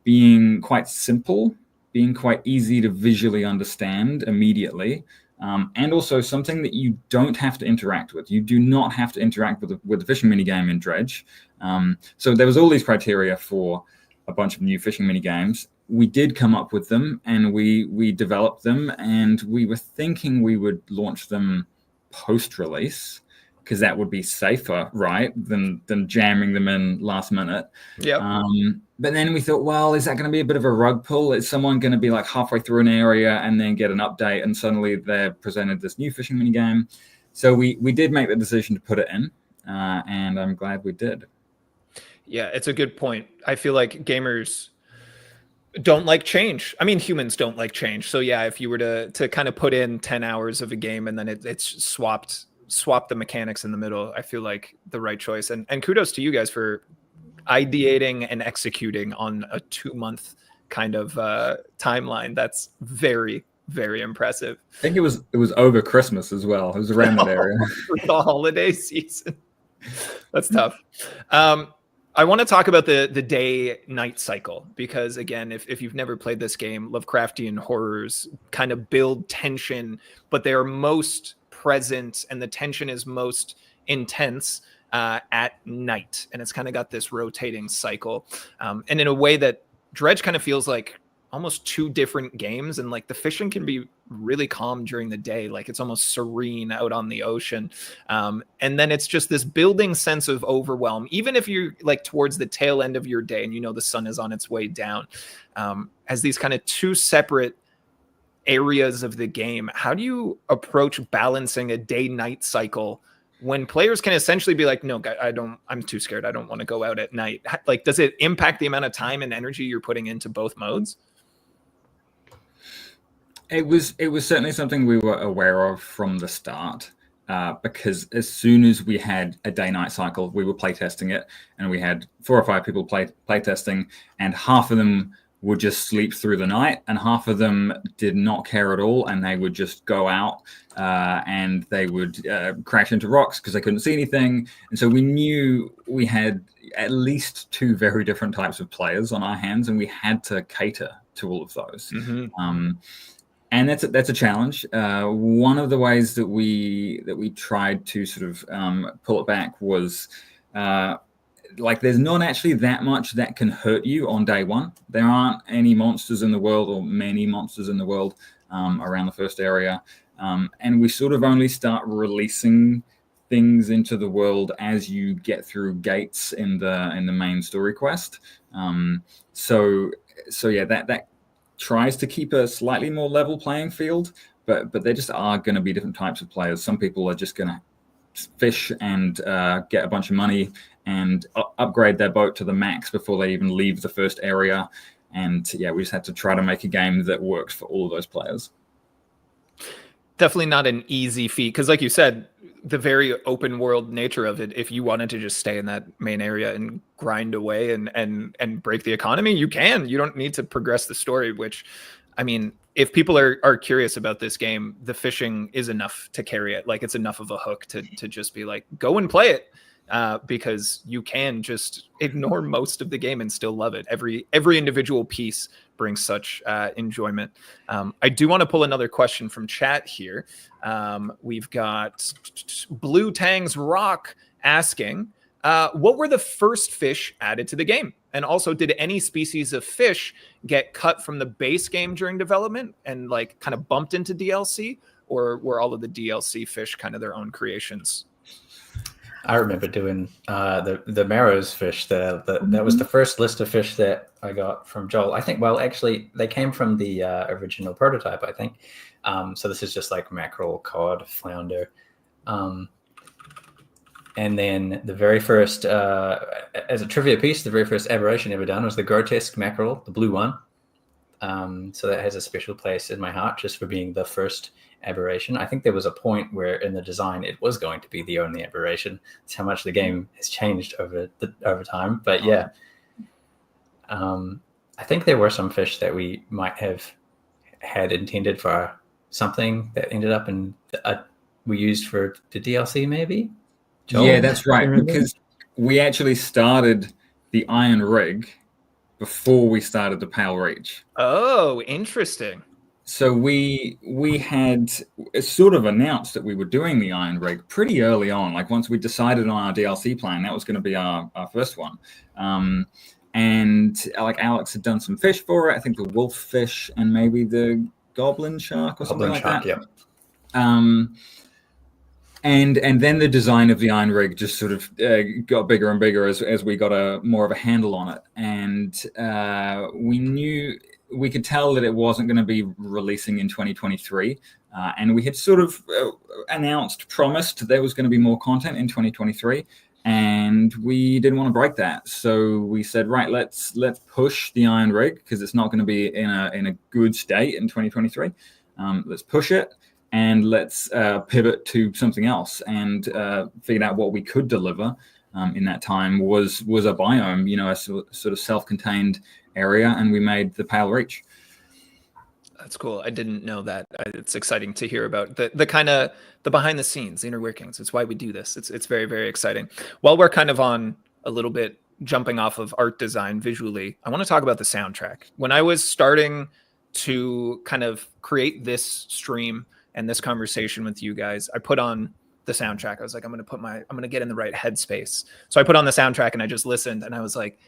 being quite simple, being quite easy to visually understand immediately, and also something that you don't have to interact with. You do not have to interact with the fishing minigame in Dredge. So there was all these criteria for a bunch of new fishing minigames. We did come up with them, and we developed them, and we were thinking we would launch them post-release, because that would be safer, right, than jamming them in last minute. Yeah. But then we thought, well, is that going to be a bit of a rug pull? Is someone going to be like halfway through an area and then get an update, and suddenly they're presented this new fishing minigame? So we did make the decision to put it in, and I'm glad we did. Yeah, it's a good point. I feel like gamers don't like change. I mean, humans don't like change. So yeah, if you were to kind of put in 10 hours of a game and then it's swap the mechanics in the middle, I feel like the right choice. And kudos to you guys for ideating and executing on a 2-month kind of timeline. That's very, very impressive. I think it was over Christmas as well. It was around that area. The holiday season. That's tough. I want to talk about the day-night cycle, because again, if you've never played this game, Lovecraftian horrors kind of build tension, but they are most present and the tension is most intense at night. And it's kind of got this rotating cycle. And in a way that Dredge kind of feels like almost 2 different games, and like the fishing can be really calm during the day, like it's almost serene out on the ocean, and then it's just this building sense of overwhelm, even if you're like towards the tail end of your day and you know the sun is on its way down, as these kind of 2 separate areas of the game. How do you approach balancing a day-night cycle when players can essentially be like, no, I'm too scared, I don't want to go out at night? Like, does it impact the amount of time and energy you're putting into both modes? It was certainly something we were aware of from the start, because as soon as we had a day-night cycle, we were playtesting it, and we had 4 or 5 people playtesting, and half of them would just sleep through the night, and half of them did not care at all, and they would just go out and they would crash into rocks because they couldn't see anything. And so we knew we had at least 2 very different types of players on our hands, and we had to cater to all of those. Mm-hmm. And that's a challenge. One of the ways that we tried to sort of pull it back was like there's not actually that much that can hurt you on day one. There aren't any monsters in the world, or many monsters in the world around the first area, and we sort of only start releasing things into the world as you get through gates in the main story quest. So yeah, that tries to keep a slightly more level playing field, but there just are going to be different types of players. Some people are just going to fish and get a bunch of money and upgrade their boat to the max before they even leave the first area. And yeah, we just had to try to make a game that works for all of those players. Definitely not an easy feat, because like you said, the very open world nature of it, if you wanted to just stay in that main area and grind away and break the economy, you can. You don't need to progress the story, which, I mean, if people are curious about this game, the fishing is enough to carry it. Like, it's enough of a hook to just be like, go and play it, because you can just ignore most of the game and still love it. Every individual piece brings such enjoyment. I do want to pull another question from chat here. We've got Blue Tangs Rock asking, what were the first fish added to the game? And also, did any species of fish get cut from the base game during development and like kind of bumped into DLC, or were all of the DLC fish kind of their own creations? I remember doing the Marrow's fish. That was the first list of fish that I got from Joel. I think, well, actually, they came from the original prototype, I think. So this is just like mackerel, cod, flounder. And then the very first, as a trivia piece, the very first aberration ever done was the grotesque mackerel, the blue one. So that has a special place in my heart just for being the first aberration. I think there was a point where in the design it was going to be the only aberration. That's how much the game has changed over time. But yeah, I think there were some fish that we might have had intended for something that ended up in we used for the DLC maybe. Joel? Yeah, that's right, because we actually started the iron rig before we started the Pale Reach. Oh, interesting. So we had sort of announced that we were doing the Iron Rig pretty early on. Like once we decided on our DLC plan, that was going to be our first one. And like Alex had done some fish for it. I think the wolf fish and maybe the goblin shark or something like that. Yep. And then the design of the Iron Rig just sort of got bigger and bigger as we got more of a handle on it. And we could tell that it wasn't going to be releasing in 2023. And we had sort of promised there was going to be more content in 2023. And we didn't want to break that. So we said, right, let's push the Iron Rig because it's not going to be in a good state in 2023. Let's push it. And let's pivot to something else, and figured out what we could deliver in that time was a biome, a sort of self-contained area, and we made the Pale Reach. That's cool. I didn't know that. It's exciting to hear about the kind of the behind the scenes, the inner workings. It's why we do this. It's very, very exciting. While we're kind of on a little bit jumping off of art design visually, I want to talk about the soundtrack. When I was starting to kind of create this stream and this conversation with you guys, I put on the soundtrack. I was like, I'm going to get in the right headspace. So I put on the soundtrack and I just listened and I was like,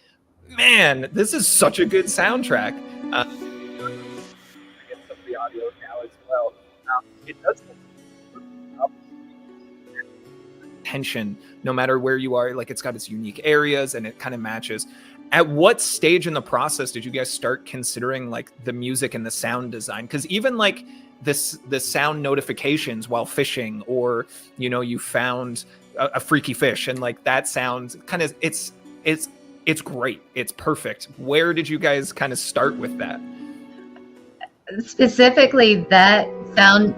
man, this is such a good soundtrack. I get some of the audio now as well. It does tension no matter where you are. Like it's got its unique areas and it kind of matches. At what stage in the process did you guys start considering like the music and the sound design? Because even like the sound notifications while fishing, or you found a freaky fish and like that sound kind of it's great, it's perfect. Where did you guys kind of start with that? Specifically that sound,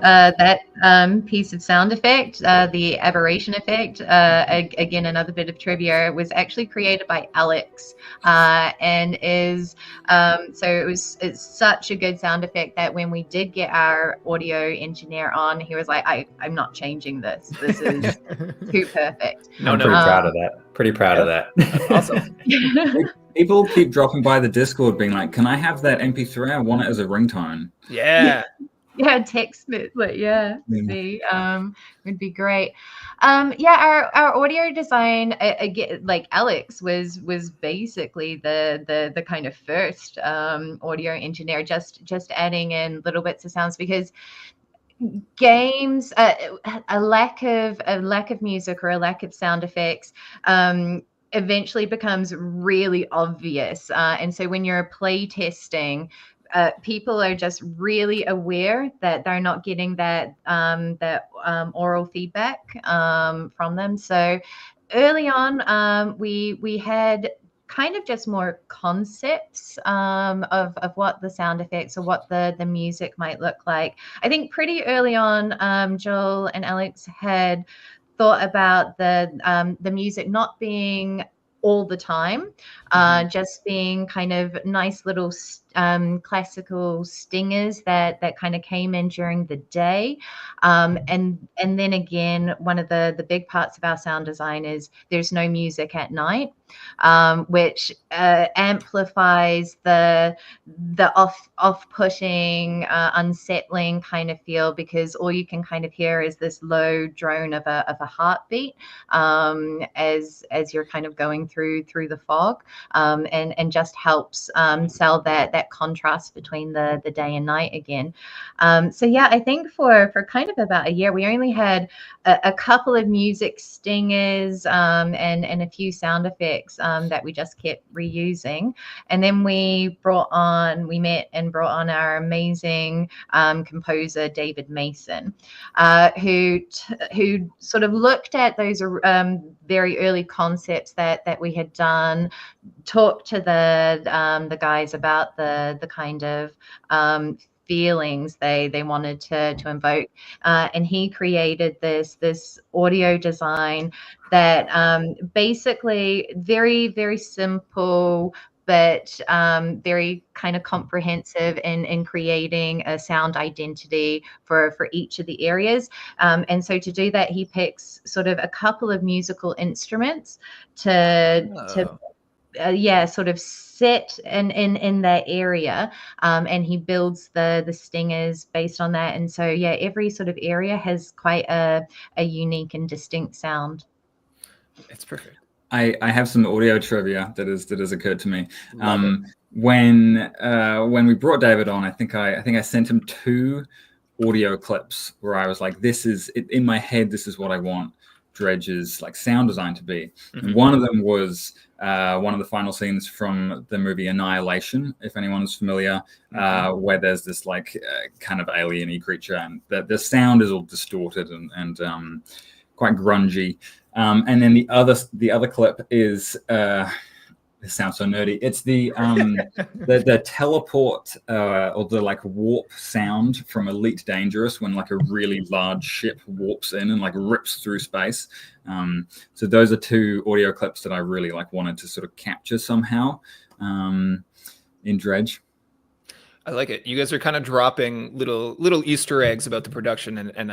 piece of sound effect, the aberration effect, again, another bit of trivia, was actually created by Alex, and is so it's such a good sound effect that when we did get our audio engineer on, he was like, I'm not changing this is too perfect. I'm pretty proud of that. Awesome. People keep dropping by the Discord being like, can I have that MP3? I want it as a ringtone. Yeah. Text it, but would be great. Our audio design, again, like Alex was basically the kind of first audio engineer, just adding in little bits of sounds, because games, a lack of music or a lack of sound effects eventually becomes really obvious, and so when you're play testing, people are just really aware that they're not getting that oral feedback from them. So early on, we had kind of just more concepts of what the sound effects or what the music might look like. I think pretty early on, Joel and Alex had thought about the music not being all the time, just being kind of nice little classical stingers that kind of came in during the day, and then again, one of the big parts of our sound design is there's no music at night, which amplifies the off-putting, unsettling kind of feel, because all you can kind of hear is this low drone of a heartbeat as you're kind of going through the fog, and just helps sell that contrast between the day and night again. So yeah, I think for kind of about a year, we only had a couple of music stingers and a few sound effects that we just kept reusing. And then we met and brought on our amazing composer, David Mason, who sort of looked at those very early concepts that we had done, talked to the guys about the kind of feelings they wanted to invoke, and he created this audio design that basically very, very simple, but very kind of comprehensive in creating a sound identity for each of the areas. And so to do that, he picks sort of a couple of musical instruments to sort of set in that area, and he builds the stingers based on that. And so yeah, every sort of area has quite a unique and distinct sound. It's perfect. I have some audio trivia that has occurred to me. Love it. When we brought David on, I think I sent him 2 audio clips where I was like, this is in my head, this is what I want Dredge's like sound design to be. And one of them was one of the final scenes from the movie Annihilation, if anyone is familiar, where there's this like kind of alien-y creature, and the sound is all distorted and quite grungy. And then the other clip is this sounds so nerdy. It's the teleport or the like warp sound from Elite Dangerous when like a really large ship warps in and like rips through space. So those are 2 audio clips that I really like wanted to sort of capture somehow in Dredge. I like it. You guys are kind of dropping little Easter eggs about the production, and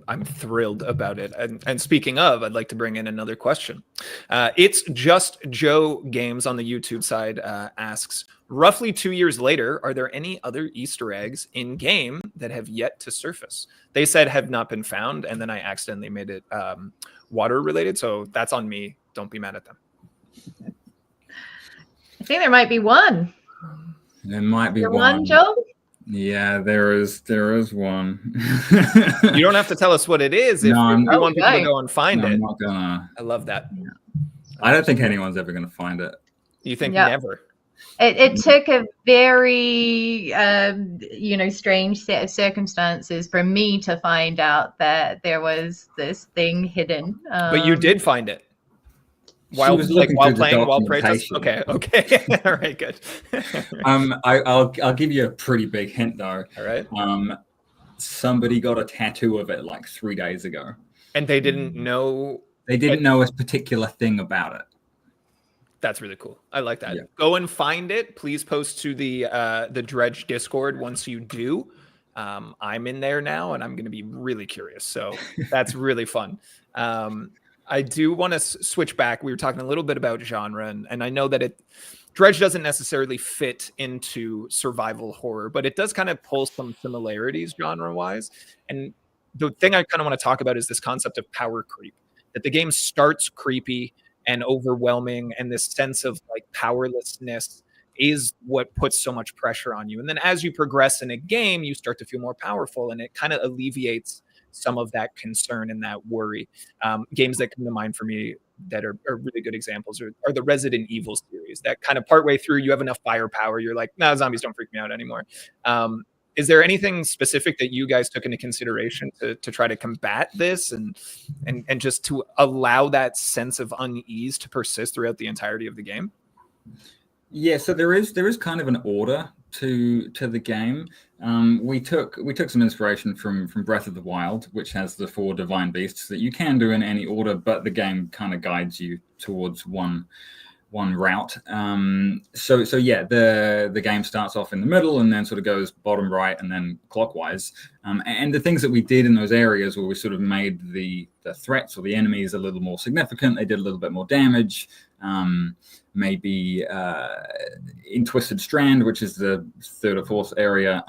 I'm thrilled about it. And speaking of, I'd like to bring in another question. It's Just Joe Games on the YouTube side asks, roughly 2 years later, are there any other Easter eggs in game that have yet to surface? They said have not been found, and then I accidentally made it water related, so that's on me. Don't be mad at them. I think there might be one. There might be one, Joe? Yeah, there is one. You don't have to tell us what it is if you want people to go and find it. I'm not gonna. I love that. I don't think anyone's ever gonna find it. You think never? It took a very strange set of circumstances for me to find out that there was this thing hidden. But you did find it. While playing, while practicing. Okay. All right, good. I'll give you a pretty big hint though. All right. Somebody got a tattoo of it like 3 days ago, and they didn't know. They didn't know a particular thing about it. That's really cool. I like that. Yeah. Go and find it. Please post to the Dredge Discord once you do. I'm in there now, and I'm going to be really curious. So that's really fun. I do want to switch back. We were talking a little bit about genre, and I know that Dredge doesn't necessarily fit into survival horror, but it does kind of pull some similarities genre-wise. And the thing I kind of want to talk about is this concept of power creep, that the game starts creepy and overwhelming, and this sense of like powerlessness is what puts so much pressure on you. And then as you progress in a game, you start to feel more powerful, and it kind of alleviates some of that concern and that worry. Games that come to mind for me that are really good examples are the Resident Evil series, that kind of partway through you have enough firepower, you're like, nah, zombies don't freak me out anymore. Is there anything specific that you guys took into consideration to try to combat this and just to allow that sense of unease to persist throughout the entirety of the game? Yeah, so there is kind of an order to the game. We took some inspiration from Breath of the Wild, which has the 4 divine beasts that you can do in any order, but the game kind of guides you towards one route. So yeah, the game starts off in the middle and then sort of goes bottom right and then clockwise. And the things that we did in those areas where we sort of made the threats or the enemies a little more significant, they did a little bit more damage. Maybe in Twisted Strand, which is the 3rd or 4th area,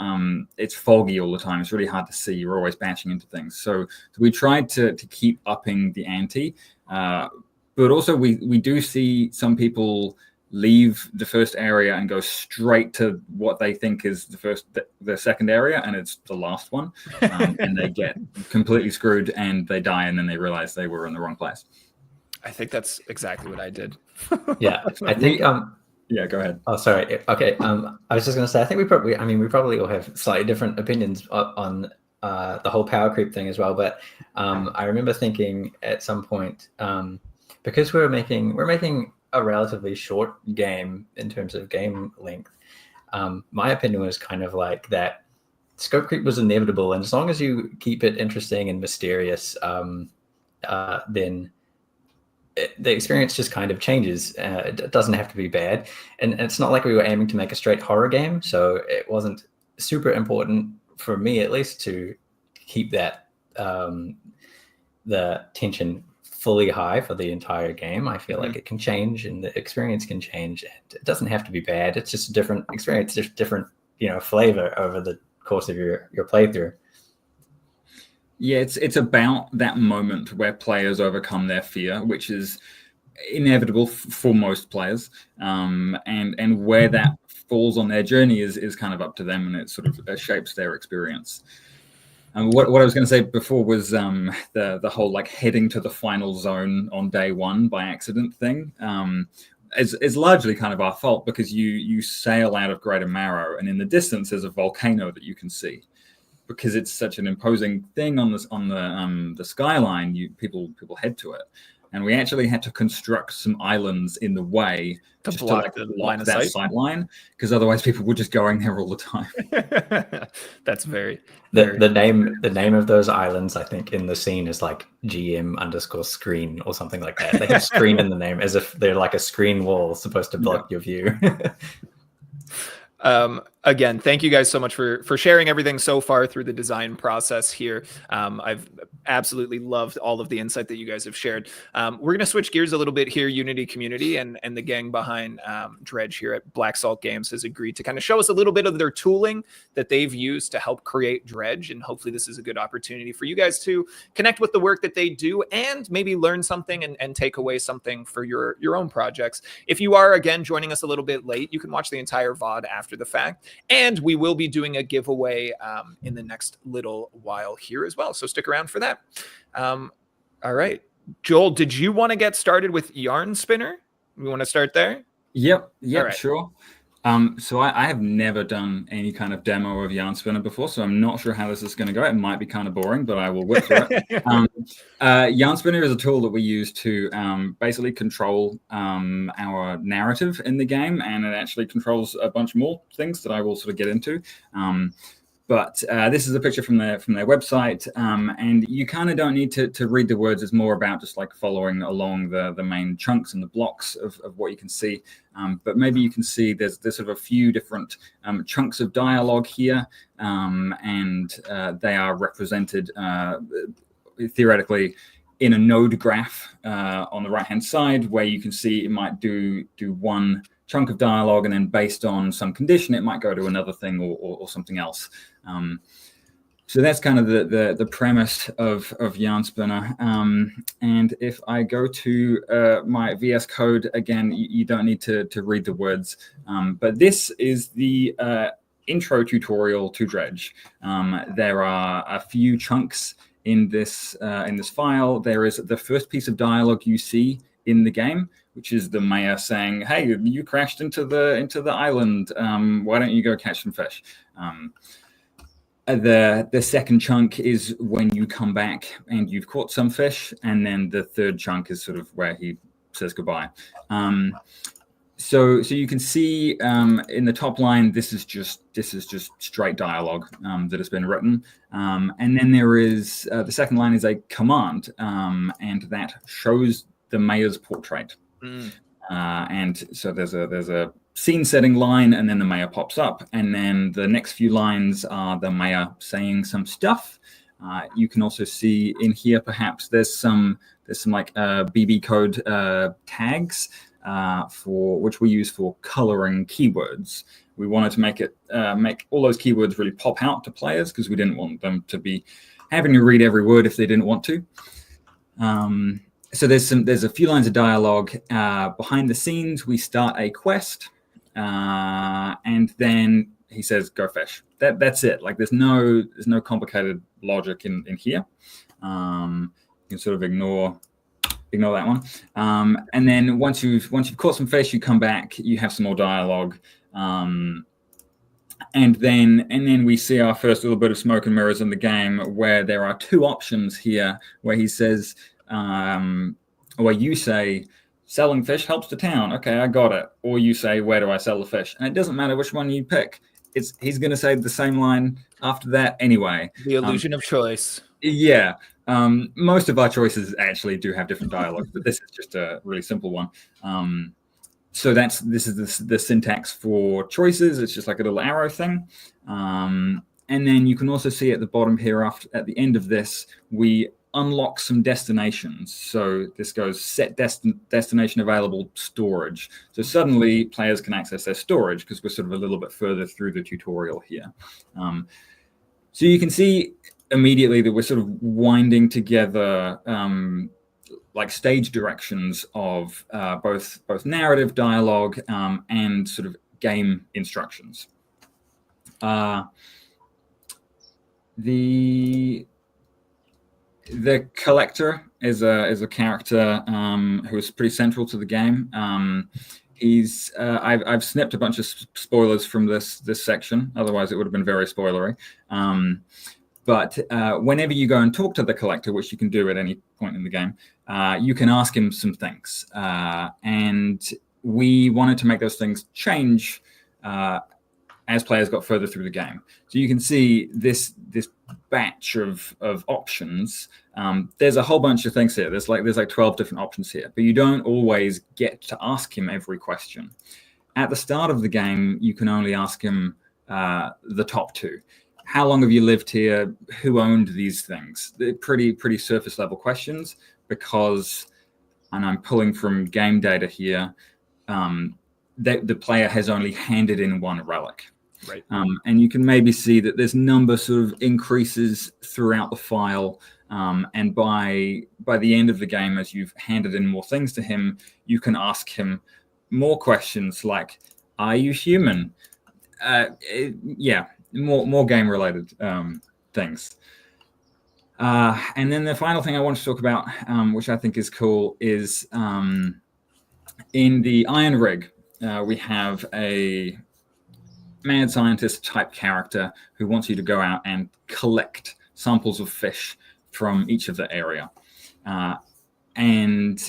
it's foggy all the time. It's really hard to see. You're always bashing into things. So we tried to keep upping the ante. But also we do see some people leave the first area and go straight to what they think is the second area, and it's the last one. And they get completely screwed and they die, and then they realize they were in the wrong place. I think that's exactly what I did. Yeah, I think. Yeah, go ahead. Oh, sorry. Okay. I was just going to say, I think we probably all have slightly different opinions on the whole power creep thing as well. But I remember thinking at some point, because we're making a relatively short game in terms of game length, my opinion was kind of like that scope creep was inevitable, and as long as you keep it interesting and mysterious, then the experience just kind of changes. It doesn't have to be bad, and it's not like we were aiming to make a straight horror game, so it wasn't super important for me, at least, to keep that the tension fully high for the entire game. I feel like it can change and the experience can change. And it doesn't have to be bad. It's just a different experience, just different, flavor over the course of your playthrough. Yeah, it's about that moment where players overcome their fear, which is inevitable for most players, and where that falls on their journey is kind of up to them, and it sort of shapes their experience. And what I was going to say before was the whole like heading to the final zone on day one by accident thing. Is largely kind of our fault, because you sail out of Greater Marrow, and in the distance there's a volcano that you can see. Because it's such an imposing thing on the skyline, people head to it, and we actually had to construct some islands in the way to just block to the block line of that sight. sight line, because otherwise people were just going there all the time. That's very the name of those islands, I think, in the scene is like GM_screen or something like that. They have screen in the name, as if they're like a screen wall supposed to block your view. Again, thank you guys so much for sharing everything so far through the design process here. I've absolutely loved all of the insight that you guys have shared. We're going to switch gears a little bit here. Unity community and the gang behind Dredge here at Black Salt Games has agreed to kind of show us a little bit of their tooling that they've used to help create Dredge. And hopefully this is a good opportunity for you guys to connect with the work that they do and maybe learn something and take away something for your own projects. If you are, again, joining us a little bit late, you can watch the entire VOD after the fact. And we will be doing a giveaway in the next little while here as well. So stick around for that. All right. Joel, did you want to get started with Yarn Spinner? We want to start there? Yep, right. Sure. So I have never done any kind of demo of Yarn Spinner before, so I'm not sure how this is going to go. It might be kind of boring, but I will whip through it. Yarn Spinner is a tool that we use to basically control our narrative in the game, and it actually controls a bunch more things that I will sort of get into. But this is a picture from their website, and you kind of don't need to read the words. It's more about just like following along the main chunks and the blocks of what you can see. But maybe you can see there's sort of a few different chunks of dialogue here, and they are represented theoretically in a node graph on the right-hand side, where you can see it might do one chunk of dialogue, and then based on some condition, it might go to another thing or something else. So that's kind of the premise of Yarn Spinner. And if I go to my VS Code, again, you don't need to read the words. But this is the intro tutorial to Dredge. There are a few chunks in this file. There is the first piece of dialogue you see in the game, which is the mayor saying, "Hey, you crashed into the island. Why don't you go catch some fish?" The second chunk is when you come back and you've caught some fish, and then the third chunk is sort of where he says goodbye. So you can see in the top line, this is just straight dialogue that has been written, and then there is the second line is a command, and that shows the mayor's portrait. And so there's a scene setting line, and then the mayor pops up, and then the next few lines are the mayor saying some stuff. You can also see in here, perhaps there's some like BB code tags for which we use for coloring keywords. We wanted to make all those keywords really pop out to players, because we didn't want them to be having to read every word if they didn't want to. So there's a few lines of dialogue. Behind the scenes, we start a quest, and then he says, "Go fish." That's it. Like there's no complicated logic in here. You can sort of ignore that one. And then once you've caught some fish, you come back. You have some more dialogue. And then we see our first little bit of smoke and mirrors in the game, where there are two options here, where he says, where you say, "Selling fish helps the town." Okay, I got it. Or you say, "Where do I sell the fish?" And it doesn't matter which one you pick. He's going to say the same line after that anyway. The illusion of choice. Yeah. Most of our choices actually do have different dialogues, but this is just a really simple one. So this is the syntax for choices. It's just like a little arrow thing. And then you can also see at the bottom here, at the end of this, we unlock some destinations. So this goes set destination available storage. So suddenly players can access their storage because we're sort of a little bit further through the tutorial here. So you can see immediately that we're sort of winding together like stage directions of both narrative dialogue and sort of game instructions. The collector is a character who is pretty central to the game. I've snipped a bunch of spoilers from this section, otherwise it would have been very spoilery. But whenever you go and talk to the collector, which you can do at any point in the game, you can ask him some things. And we wanted to make those things change as players got further through the game. So you can see this batch of options. There's a whole bunch of things here. There's like 12 different options here, but you don't always get to ask him every question. At the start of the game, you can only ask him the top two. How long have you lived here? Who owned these things? They're pretty surface level questions because, and I'm pulling from game data here, the player has only handed in one relic. Right. And you can maybe see that this number sort of increases throughout the file. And by the end of the game, as you've handed in more things to him, you can ask him more questions like, are you human? Yeah, more game-related things. And then the final thing I want to talk about, which I think is cool, is in the Iron Rig, we have a mad scientist type character who wants you to go out and collect samples of fish from each of the area. And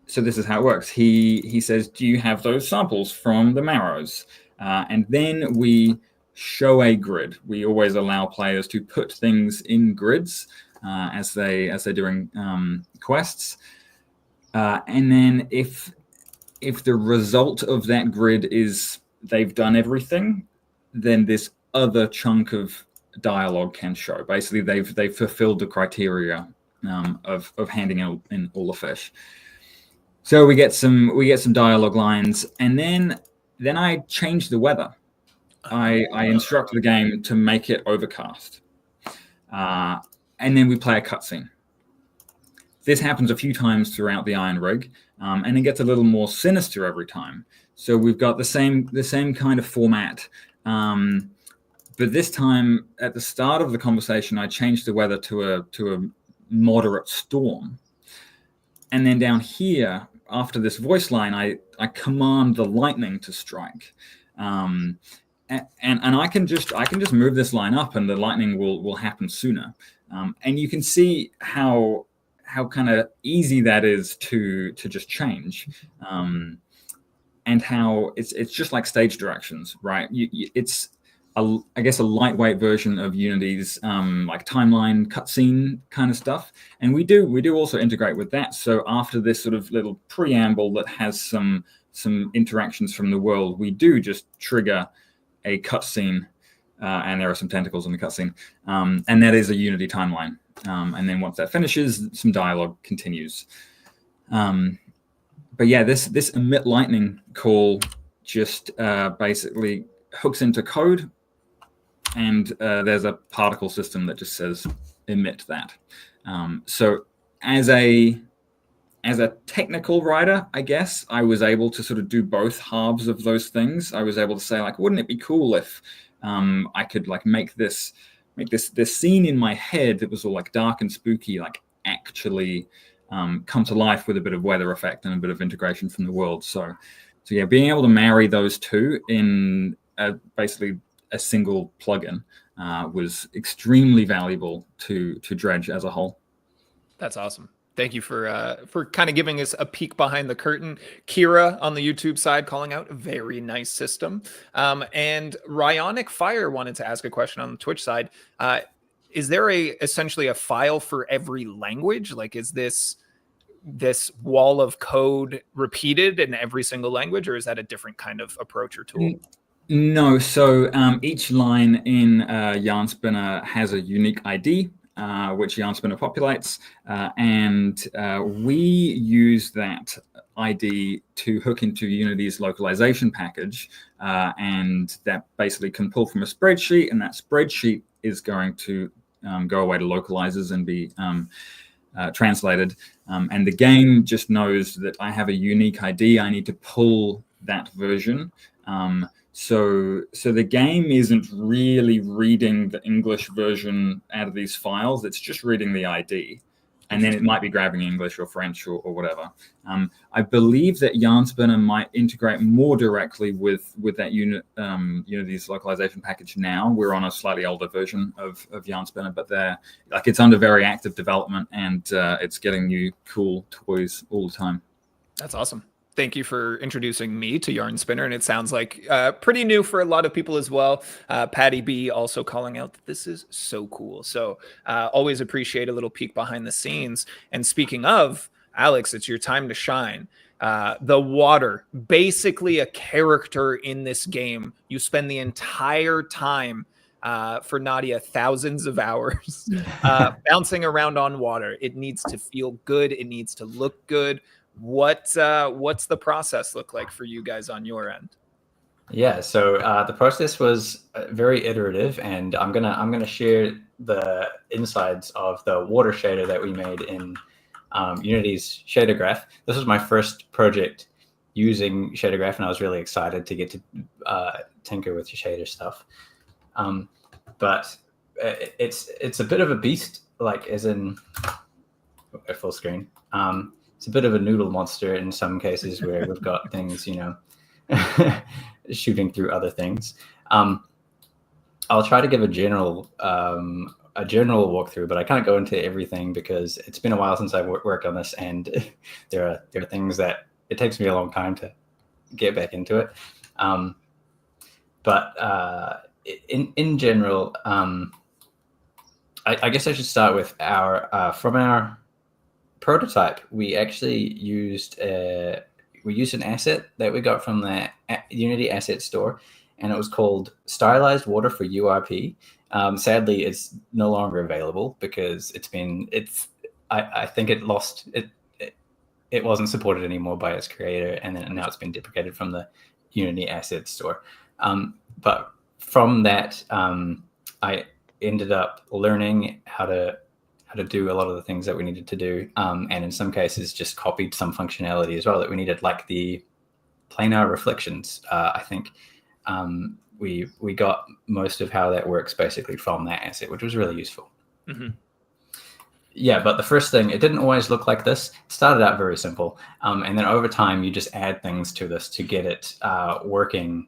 so this is how it works. He says, do you have those samples from the marrows? And then we show a grid. We always allow players to put things in grids as they're doing quests. And then if the result of that grid is they've done everything, then this other chunk of dialogue can show. Basically, they've fulfilled the criteria of handing in all the fish. So we get some dialogue lines, and then I change the weather. I instruct the game to make it overcast, and then we play a cutscene. This happens a few times throughout the Iron Rig, and it gets a little more sinister every time. So we've got the same kind of format, but this time at the start of the conversation, I changed the weather to a moderate storm, and then down here after this voice line, I command the lightning to strike, and I can just move this line up, and the lightning will happen sooner, and you can see how kind of easy that is to just change. And how it's just like stage directions, right? It's I guess a lightweight version of Unity's like timeline cutscene kind of stuff, and we do also integrate with that. So after this sort of little preamble that has some interactions from the world, we do just trigger a cutscene, and there are some tentacles in the cutscene, and that is a Unity timeline. And then once that finishes, some dialogue continues. But yeah, this emit lightning call just basically hooks into code, and there's a particle system that just says emit that. So as a technical writer, I guess I was able to sort of do both halves of those things. I was able to say, like, wouldn't it be cool if I could like make this scene in my head that was all like dark and spooky, like actually come to life with a bit of weather effect and a bit of integration from the world. So yeah, being able to marry those two in basically a single plugin was extremely valuable to Dredge as a whole. That's awesome. Thank you for kind of giving us a peek behind the curtain. Kira on the YouTube side calling out a very nice system. And Ryonic Fire wanted to ask a question on the Twitch side. Is there essentially a file for every language? Like, is this wall of code repeated in every single language, or is that a different kind of approach or tool? No. So each line in Yarn Spinner has a unique ID. which Yarn Spinner populates, and we use that ID to hook into Unity's localization package, and that basically can pull from a spreadsheet, and that spreadsheet is going to go away to localizers and be translated. And the game just knows that I have a unique ID. I need to pull that version. So the game isn't really reading the English version out of these files. It's just reading the ID. And then it might be grabbing English or French or whatever. I believe that Yarn Spinner might integrate more directly with that Unity's localization package now. We're on a slightly older version of Yarn Spinner, but it's under very active development, and it's getting new cool toys all the time. That's awesome. Thank you for introducing me to Yarn Spinner, and it sounds like pretty new for a lot of people as well. Patty B also calling out that this is so cool. So always appreciate a little peek behind the scenes. And speaking of, Alex, it's your time to shine. The water, basically a character in this game. You spend the entire time for Nadia, thousands of hours bouncing around on water. It needs to feel good. It needs to look good. What's the process look like for you guys on your end? Yeah, so the process was very iterative, and I'm gonna share the insides of the water shader that we made in Unity's shader graph. This was my first project using shader graph, and I was really excited to get to tinker with your shader stuff. But it's a bit of a beast, like as in a full screen. It's a bit of a noodle monster in some cases where we've got things, shooting through other things. I'll try to give a general walkthrough, but I can't go into everything because it's been a while since I've worked on this, and there are things that it takes me a long time to get back into it. But in general, I guess I should start with from our prototype. We actually used an asset that we got from the Unity asset store, and it was called Stylized Water for URP. Sadly, it's no longer available because I think it lost it. It wasn't supported anymore by its creator, and now it's been deprecated from the Unity asset store. But from that, I ended up learning how to do a lot of the things that we needed to do, and in some cases just copied some functionality as well that we needed, like the planar reflections. I think we got most of how that works basically from that asset, which was really useful. Mm-hmm. Yeah, but the first thing, it didn't always look like this. It started out very simple, and then over time you just add things to this to get it working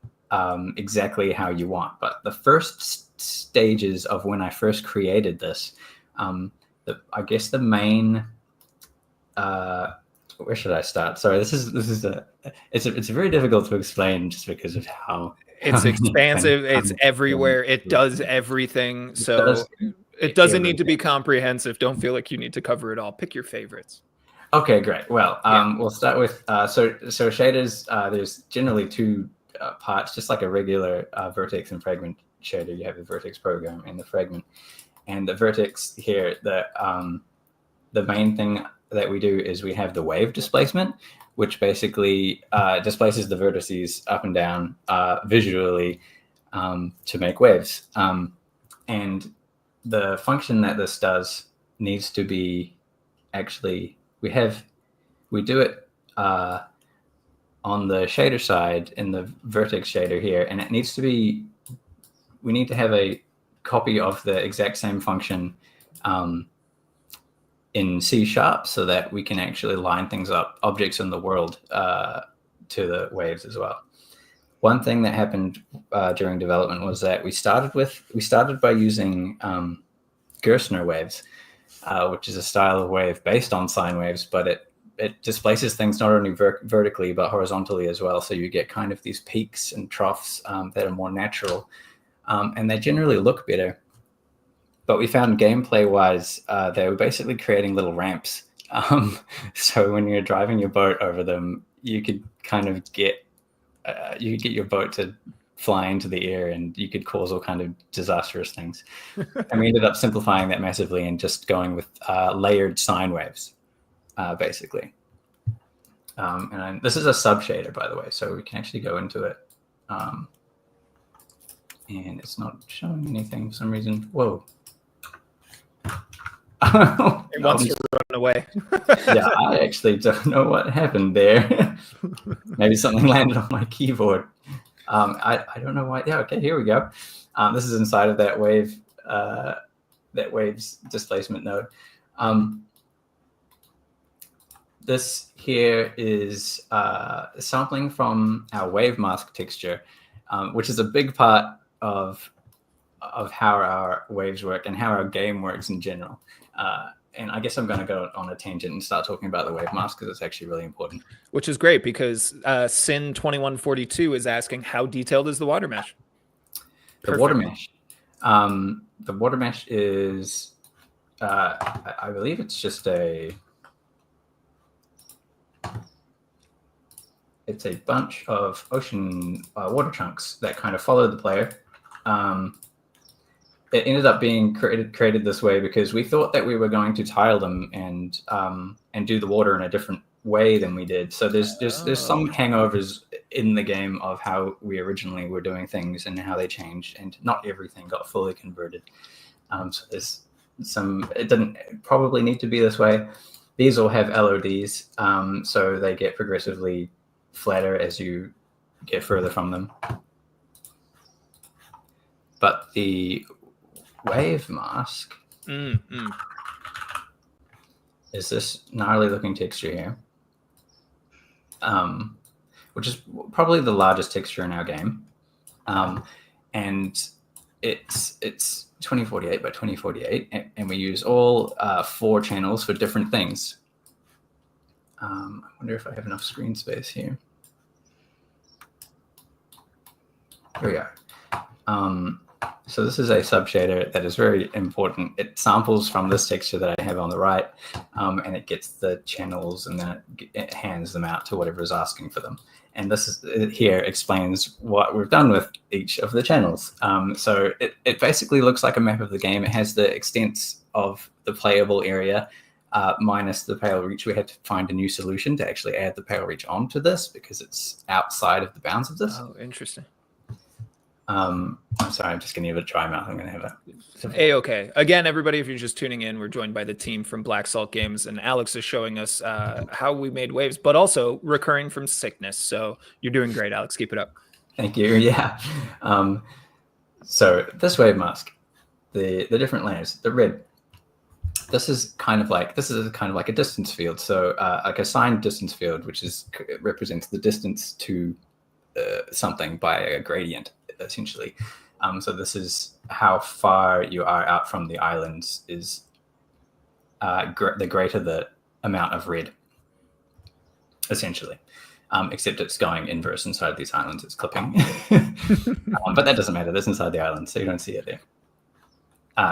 exactly how you want. But the first stages of when I first created this, I guess the main where should I start? Sorry, it's very difficult to explain just because of how it's expansive. It's everywhere. It does everything. So it doesn't need to be comprehensive. Don't feel like you need to cover it all. Pick your favorites. Okay, great. Well, we'll start with so shaders. There's generally two parts, just like a regular vertex and fragment shader. You have the vertex program and the fragment. And the vertex here, the main thing that we do is we have the wave displacement, which basically displaces the vertices up and down visually to make waves. And the function that this does needs to be actually, we do it on the shader side in the vertex shader here, and it needs to be, we need to have a copy of the exact same function in C# so that we can actually line things up, objects in the world, to the waves as well. One thing that happened during development was that we started by using Gerstner waves, which is a style of wave based on sine waves, but it displaces things not only vertically but horizontally as well. So you get kind of these peaks and troughs that are more natural. And they generally look better. But we found gameplay-wise, they were basically creating little ramps. So when you're driving your boat over them, you could kind of get your boat to fly into the air and you could cause all kind of disastrous things. And we ended up simplifying that massively and just going with layered sine waves, basically. This is a sub shader, by the way, so we can actually go into it. And it's not showing anything for some reason. Whoa. It wants to run away. Yeah, I actually don't know what happened there. Maybe something landed on my keyboard. I don't know why. Yeah, okay, here we go. This is inside of that wave's displacement node. This here is sampling from our wave mask texture, which is a big part of how our waves work and how our game works in general. And I guess I'm going to go on a tangent and start talking about the wave mask because it's actually really important. Which is great because Sin2142 is asking, how detailed is the water mesh? The water mesh. The water mesh is, I believe it's just it's a bunch of ocean water chunks that kind of follow the player. It ended up being created this way because we thought that we were going to tile them and do the water in a different way than we did. So there's some hangovers in the game of how we originally were doing things and how they changed, and not everything got fully converted. So there's some, it didn't probably need to be this way. These all have LODs, so they get progressively flatter as you get further from them. But the wave mask is this gnarly looking texture here, which is probably the largest texture in our game, and it's 2048 by 2048, and we use all 4 channels for different things. I wonder if I have enough screen space here. Here we are. So this is a sub shader that is very important. It samples from this texture that I have on the right, and it gets the channels and then it hands them out to whatever is asking for them. And this is here explains what we've done with each of the channels. So it basically looks like a map of the game. It has the extents of the playable area minus the pale reach. We had to find a new solution to actually add the pale reach onto this because it's outside of the bounds of this. Oh, interesting. I'm sorry, I'm just going to give it a try mouth. I'm going to have A-okay. Again, everybody, if you're just tuning in, we're joined by the team from Black Salt Games, and Alex is showing us how we made waves, but also recurring from sickness. So you're doing great, Alex. Keep it up. Thank you. Yeah. So this wave mask, the different layers, the red. This is kind of like a distance field. So like a signed distance field, which represents the distance to something by a gradient, essentially. So this is how far you are out from the islands is the greater the amount of red, essentially. Except it's going inverse inside these islands. It's clipping. But that doesn't matter. That's inside the island, so you don't see it there.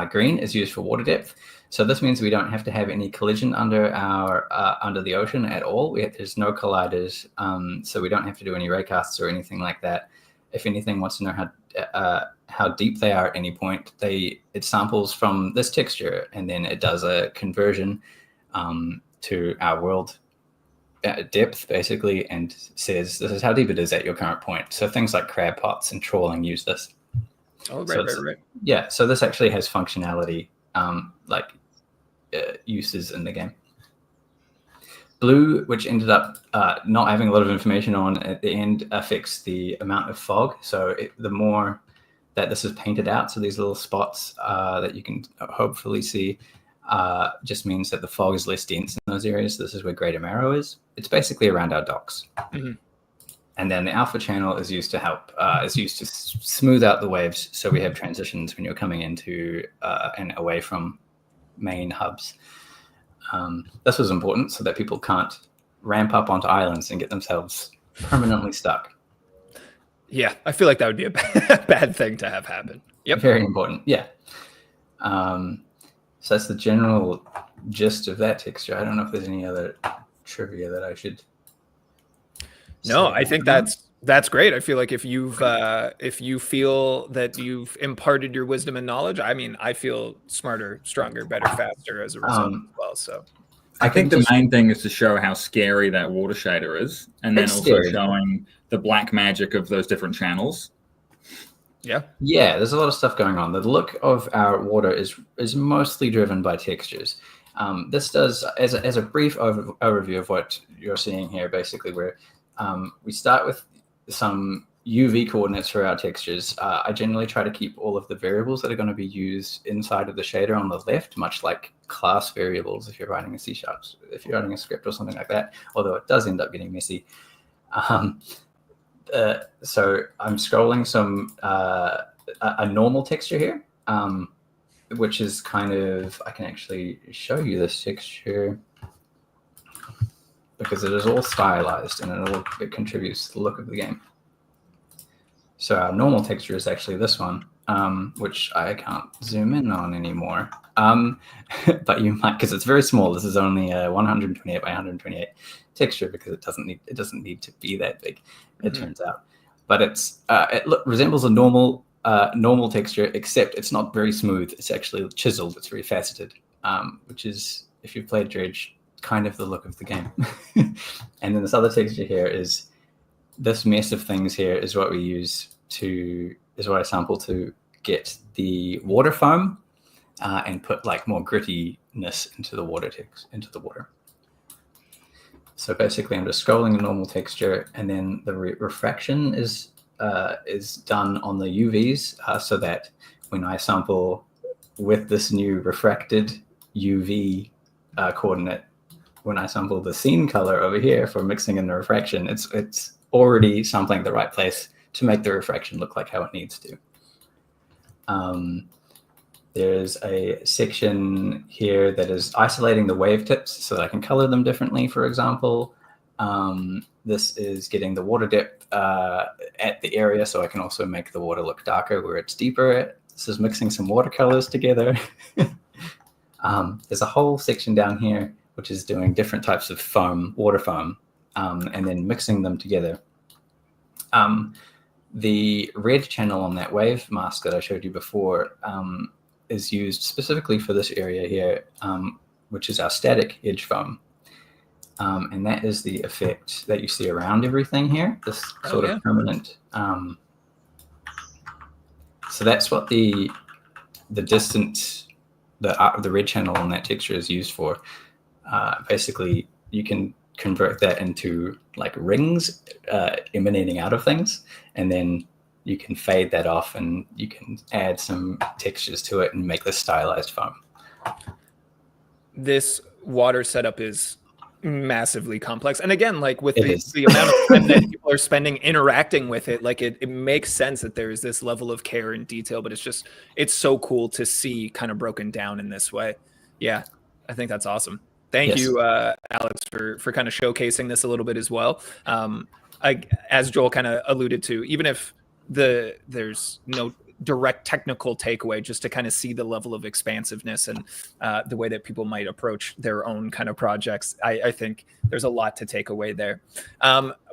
Green is used for water depth. So this means we don't have to have any collision under the ocean at all. There's no colliders, so we don't have to do any raycasts or anything like that. If anything wants to know how deep they are at any point, it samples from this texture, and then it does a conversion to our world depth, basically, and says this is how deep it is at your current point. So things like crab pots and trawling use this. Oh, right. Yeah, so this actually has functionality, uses in the game. Blue, which ended up not having a lot of information on at the end, affects the amount of fog. So the more that this is painted out, so these little spots that you can hopefully see, just means that the fog is less dense in those areas. This is where Greater Marrow is. It's basically around our docks. Mm-hmm. And then the alpha channel is used to help, is used to smooth out the waves. So we have transitions when you're coming into and away from main hubs. This was important so that people can't ramp up onto islands and get themselves permanently stuck. Yeah, I feel like that would be a bad thing to have happen. Yep. Very important. Yeah. So that's the general gist of that texture. I don't know if there's any other trivia that I should... No, I think that's That's great. I feel like if you feel that you've imparted your wisdom and knowledge, I mean, I feel smarter, stronger, better, faster as a result as well. So I think the main thing is to show how scary that water shader is, and then also showing the black magic of those different channels. Yeah. There's a lot of stuff going on. The look of our water is mostly driven by textures. This does, as a brief overview of what you're seeing here, basically, where we start with some UV coordinates for our textures. I generally try to keep all of the variables that are going to be used inside of the shader on the left, much like class variables if you're writing a C#, if you're writing a script or something like that, although it does end up getting messy. So I'm scrolling some a normal texture here, which is kind of, I can actually show you this texture because it is all stylized and it contributes to the look of the game. So our normal texture is actually this one, which I can't zoom in on anymore. But you might, because it's very small. This is only a 128 by 128 texture because it doesn't need to be that big. It turns out, but it resembles a normal texture, except it's not very smooth. It's actually chiseled. It's very faceted, which is, if you've played Dredge, kind of the look of the game. And then this other texture here is this mess of things here is what we use is what I sample to get the water foam and put like more grittiness into the water So basically I'm just scrolling a normal texture, and then the refraction is done on the UVs so that when I sample with this new refracted UV coordinate, when I sample the scene color over here for mixing in the refraction, it's already sampling the right place to make the refraction look like how it needs to. There's a section here that is isolating the wave tips so that I can color them differently, for example. This is getting the water depth at the area so I can also make the water look darker where it's deeper. This is mixing some watercolors together. There's a whole section down here which is doing different types of foam, water foam, and then mixing them together. The red channel on that wave mask that I showed you before is used specifically for this area here, which is our static edge foam. And that is the effect that you see around everything here, this sort of permanent. So that's what the distance, the red channel on that texture is used for. Basically, you can convert that into like rings emanating out of things, and then you can fade that off and you can add some textures to it and make this stylized foam. This water setup is massively complex, and again, like with the amount of time that people are spending interacting with it, like it makes sense that there's this level of care and detail, but it's so cool to see kind of broken down in this way. Yeah, I think that's awesome. Thank you, Alex, for kind of showcasing this a little bit as well. As Joel kind of alluded to, even if there's no direct technical takeaway, just to kind of see the level of expansiveness and the way that people might approach their own kind of projects. I think there's a lot to take away there.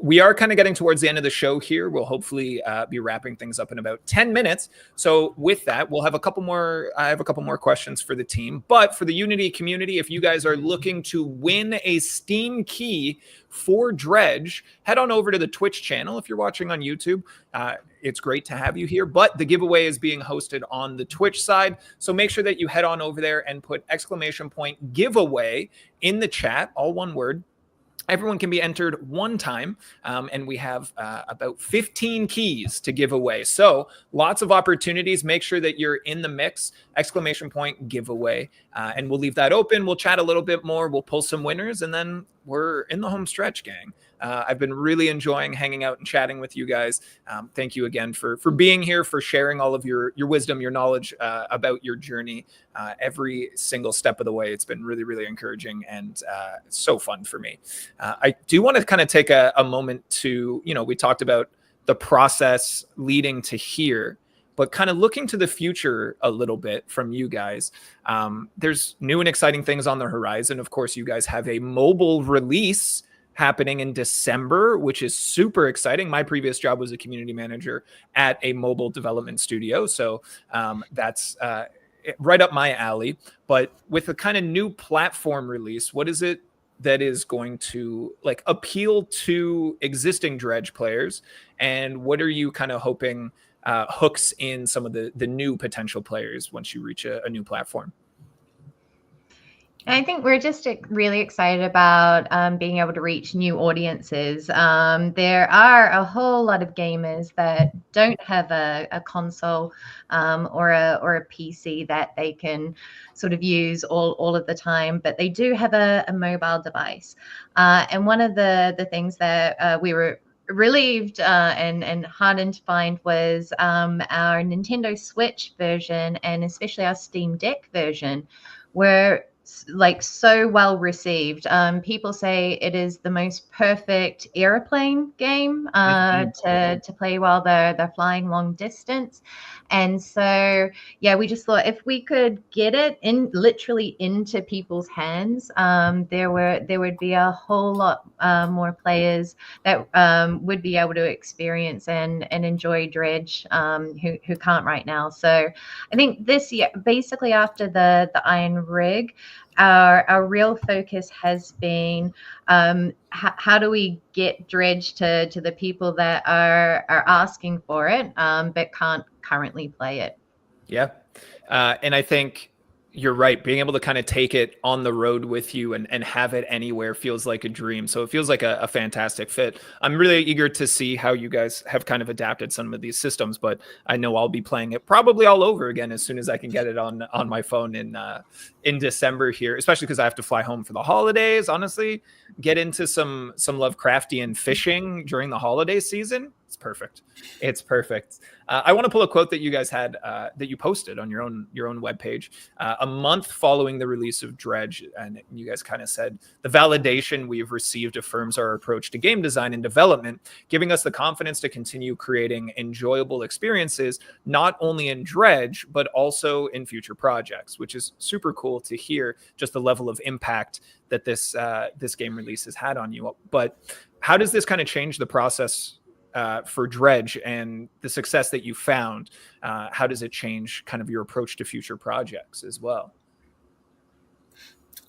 We are kind of getting towards the end of the show here. We'll hopefully be wrapping things up in about 10 minutes. So with that, we'll have I have a couple more questions for the team, but for the Unity community, if you guys are looking to win a Steam key for Dredge, head on over to the Twitch channel. If you're watching on YouTube, it's great to have you here, but the giveaway is being hosted on the Twitch side. So make sure that you head on over there and put !giveaway in the chat, all one word. Everyone can be entered one time, and we have about 15 keys to give away. So lots of opportunities. Make sure that you're in the mix, !giveaway, and we'll leave that open. We'll chat a little bit more. We'll pull some winners, and then we're in the home stretch, gang. I've been really enjoying hanging out and chatting with you guys. Thank you again for being here, for sharing all of your wisdom, your knowledge about your journey every single step of the way. It's been really, really encouraging and so fun for me. I do want to kind of take a moment to, we talked about the process leading to here, but kind of looking to the future a little bit from you guys. There's new and exciting things on the horizon. Of course, you guys have a mobile release happening in December, which is super exciting. My previous job was a community manager at a mobile development studio. So that's right up my alley. But with a kind of new platform release, what is it that is going to like appeal to existing Dredge players? And what are you kind of hoping hooks in some of the new potential players once you reach a new platform? I think we're just really excited about being able to reach new audiences. There are a whole lot of gamers that don't have a console or a PC that they can sort of use all of the time, but they do have a mobile device. And one of the things that we were relieved and heartened to find was our Nintendo Switch version, and especially our Steam Deck version, were like so well received. People say it is the most perfect airplane game to play while they're flying long distance. And so, yeah, we just thought if we could get it in literally into people's hands, there would be a whole lot more players that would be able to experience and enjoy Dredge who can't right now. So I think this year, basically after the Iron Rig, our real focus has been how do we get Dredge to the people that are asking for it but can't currently play it. Yeah. And I think you're right. Being able to kind of take it on the road with you and have it anywhere feels like a dream. So it feels like a fantastic fit. I'm really eager to see how you guys have kind of adapted some of these systems, but I know I'll be playing it probably all over again as soon as I can get it on my phone in December here, especially because I have to fly home for the holidays. Honestly, get into some Lovecraftian fishing during the holiday season. It's perfect. It's perfect. I want to pull a quote that you guys had that you posted on your own webpage a month following the release of Dredge, and you guys kind of said the validation we've received affirms our approach to game design and development, giving us the confidence to continue creating enjoyable experiences not only in Dredge but also in future projects, which is super cool to hear. Just the level of impact that this game release has had on you. But how does this kind of change the process for Dredge and the success that you found? How does it change kind of your approach to future projects as well?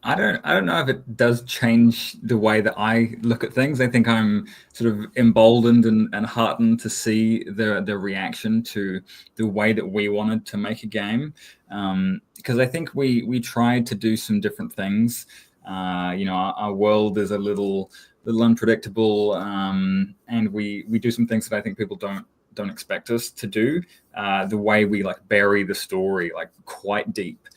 I don't know if it does change the way that I look at things. I think I'm sort of emboldened and heartened to see the reaction to the way that we wanted to make a game, because I think we tried to do some different things. Our world is a little unpredictable, and we do some things that I think people don't expect us to do. The way we like bury the story like quite deep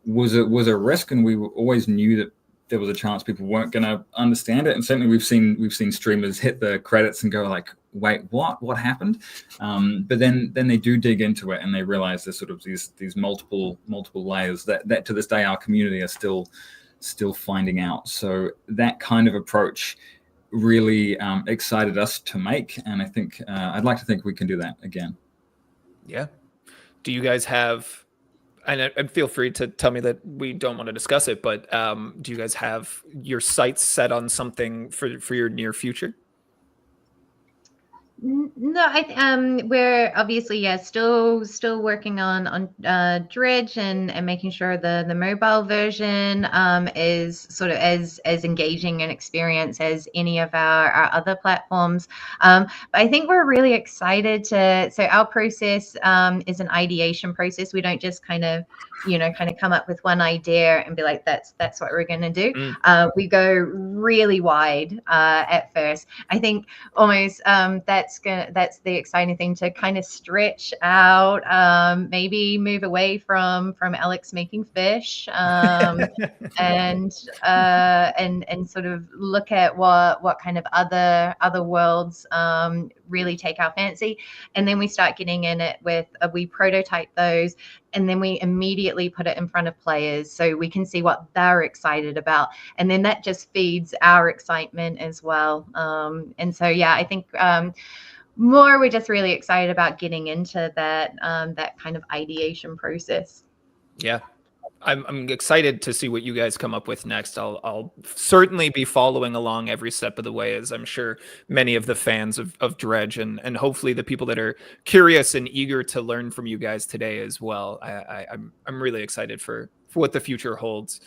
was a risk, and we always knew that there was a chance people weren't going to understand it. And certainly we've seen streamers hit the credits and go like, wait, what happened? But then they do dig into it and they realize there's sort of these multiple layers that to this day our community are still finding out. So that kind of approach really excited us to make, and I think I'd like to think we can do that again. Yeah. Do you guys have, and feel free to tell me that we don't want to discuss it, but do you guys have your sights set on something for your near future? No, we're obviously still working on Dredge and making sure the mobile version is sort of as engaging an experience as any of our other platforms. But I think we're really excited so our process is an ideation process. We don't just kind of come up with one idea and be like, that's what we're going to do. We go really wide at first. I think almost that's the exciting thing, to kind of stretch out, maybe move away from Alex making fish, and sort of look at what kind of other worlds really take our fancy, and then we start getting in it with we prototype those, and then we immediately put it in front of players so we can see what they're excited about, and then that just feeds our excitement as well. And so I think more we're just really excited about getting into that kind of ideation process. Yeah. I'm excited to see what you guys come up with next. I'll certainly be following along every step of the way, as I'm sure many of the fans of Dredge and hopefully the people that are curious and eager to learn from you guys today as well. I'm really excited for what the future holds.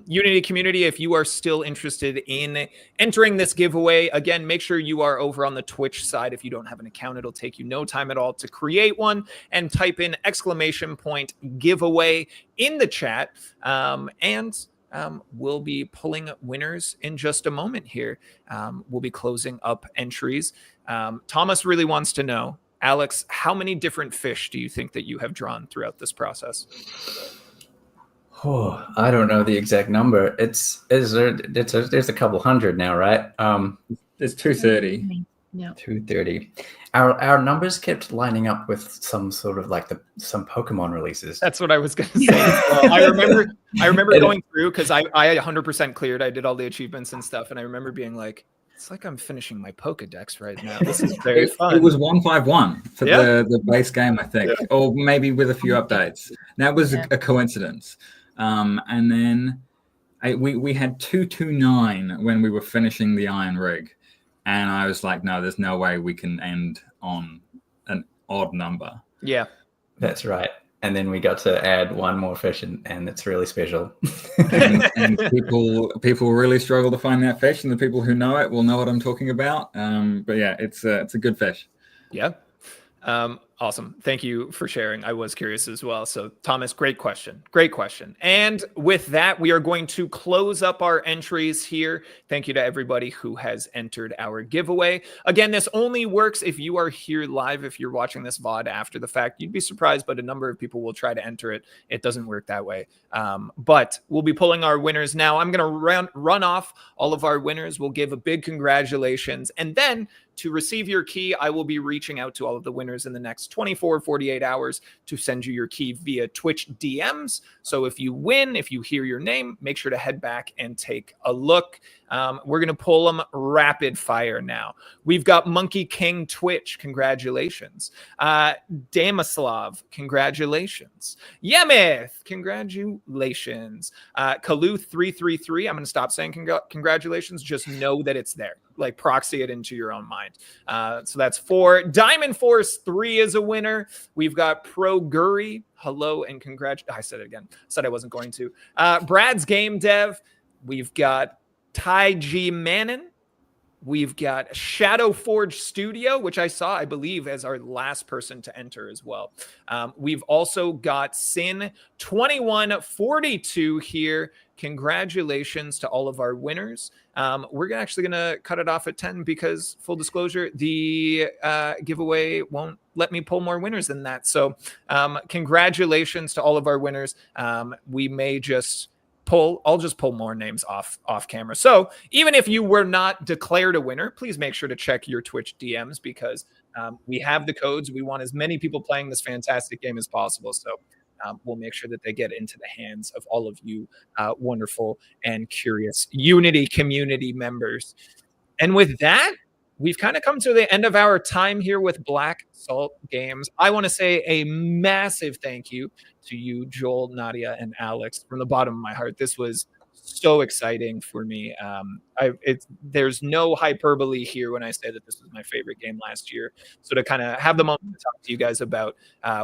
Unity community, if you are still interested in entering this giveaway, again, make sure you are over on the Twitch side. If you don't have an account, it'll take you no time at all to create one, and type in !giveaway in the chat. We'll be pulling winners in just a moment here. We'll be closing up entries. Thomas really wants to know, Alex, how many different fish do you think that you have drawn throughout this process? Oh, I don't know the exact number. There's a couple hundred now, right? There's 230. Yeah. 230. Our numbers kept lining up with some sort of like some Pokemon releases. That's what I was going to say. Well, I remember going through, because I 100% cleared. I did all the achievements and stuff, and I remember being like, it's like I'm finishing my Pokedex right now. This is very fun. It was 151 for the base game, I think, or maybe with a few updates. That was a coincidence. And then we had 229 when we were finishing the Iron Rig. And I was like, no, there's no way we can end on an odd number. Yeah. That's right. And then we got to add one more fish, and it's really special. and people really struggle to find that fish, and the people who know it will know what I'm talking about. But yeah, it's a good fish. Yeah. Awesome. Thank you for sharing. I was curious as well. So Thomas, great question. Great question. And with that, we are going to close up our entries here. Thank you to everybody who has entered our giveaway. Again, this only works if you are here live. If you're watching this VOD after the fact, you'd be surprised, but a number of people will try to enter it. It doesn't work that way. But we'll be pulling our winners now. I'm going to run off all of our winners. We'll give a big congratulations. And then to receive your key, I will be reaching out to all of the winners in the next 24, 48 hours to send you your key via Twitch DMs. So if you win, if you hear your name, make sure to head back and take a look. We're going to pull them rapid fire now. We've got Monkey King Twitch. Congratulations. Damaslav. Congratulations. Yemeth. Congratulations. Kalu333. I'm going to stop saying congratulations. Just know that it's there. Like, proxy it into your own mind. So that's 4. Diamond Force 3 is a winner. We've got Pro Guri. Hello and I said it again. Said I wasn't going to. Brad's Game Dev. We've got Ty G Manon. We've got Shadow Forge Studio, which I saw, I believe, as our last person to enter as well. We've also got Sin 2142 here. Congratulations to all of our winners. We're actually going to cut it off at 10 because, full disclosure, the giveaway won't let me pull more winners than that. So congratulations to all of our winners. We may just I'll just pull more names off camera. So even if you were not declared a winner, please make sure to check your Twitch DMs, because we have the codes. We want as many people playing this fantastic game as possible. So we'll make sure that they get into the hands of all of you wonderful and curious Unity community members. And with that, we've kind of come to the end of our time here with Black Salt Games. I want to say a massive thank you to you, Joel, Nadia, and Alex, from the bottom of my heart. This was so exciting for me. There's no hyperbole here when I say that this was my favorite game last year. So to kind of have the moment to talk to you guys about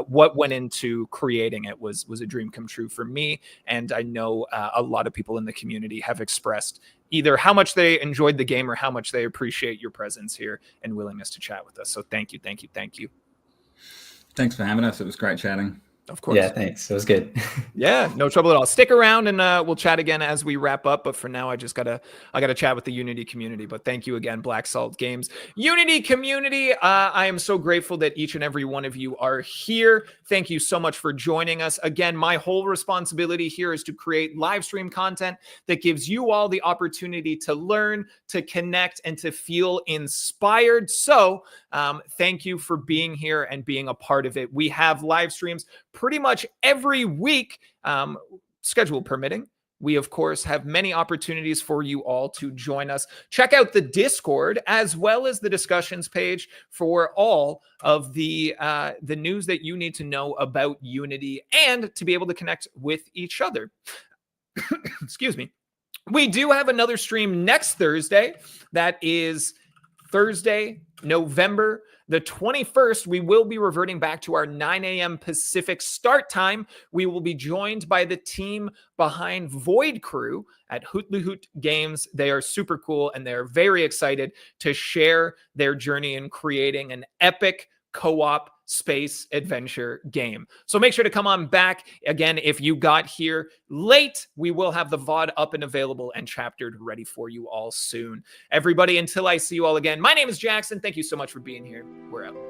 what went into creating it was a dream come true for me. And I know a lot of people in the community have expressed either how much they enjoyed the game or how much they appreciate your presence here and willingness to chat with us. So thank you, thank you, thank you. Thanks for having us. It was great chatting. Of course. Yeah, thanks. It was good. Yeah, no trouble at all. Stick around and we'll chat again as we wrap up. But for now, I gotta chat with the Unity community. But thank you again, Black Salt Games. Unity community, I am so grateful that each and every one of you are here. Thank you so much for joining us. Again, my whole responsibility here is to create live stream content that gives you all the opportunity to learn, to connect, and to feel inspired. So thank you for being here and being a part of it. We have live streams pretty much every week, schedule permitting. we, of course, have many opportunities for you all to join us. Check out the Discord as well as the discussions page for all of the news that you need to know about Unity and to be able to connect with each other. Excuse me. We do have another stream next Thursday. That is Thursday, November the 21st. We will be reverting back to our 9 a.m. Pacific start time. We will be joined by the team behind Void Crew at Hoot Games. They are super cool, and they're very excited to share their journey in creating an epic co-op space adventure game. So make sure to come on back. Again, if you got here late, we will have the VOD up and available and chaptered ready for you all soon. Everybody, until I see you all again, my name is Jackson. Thank you so much for being here. We're out.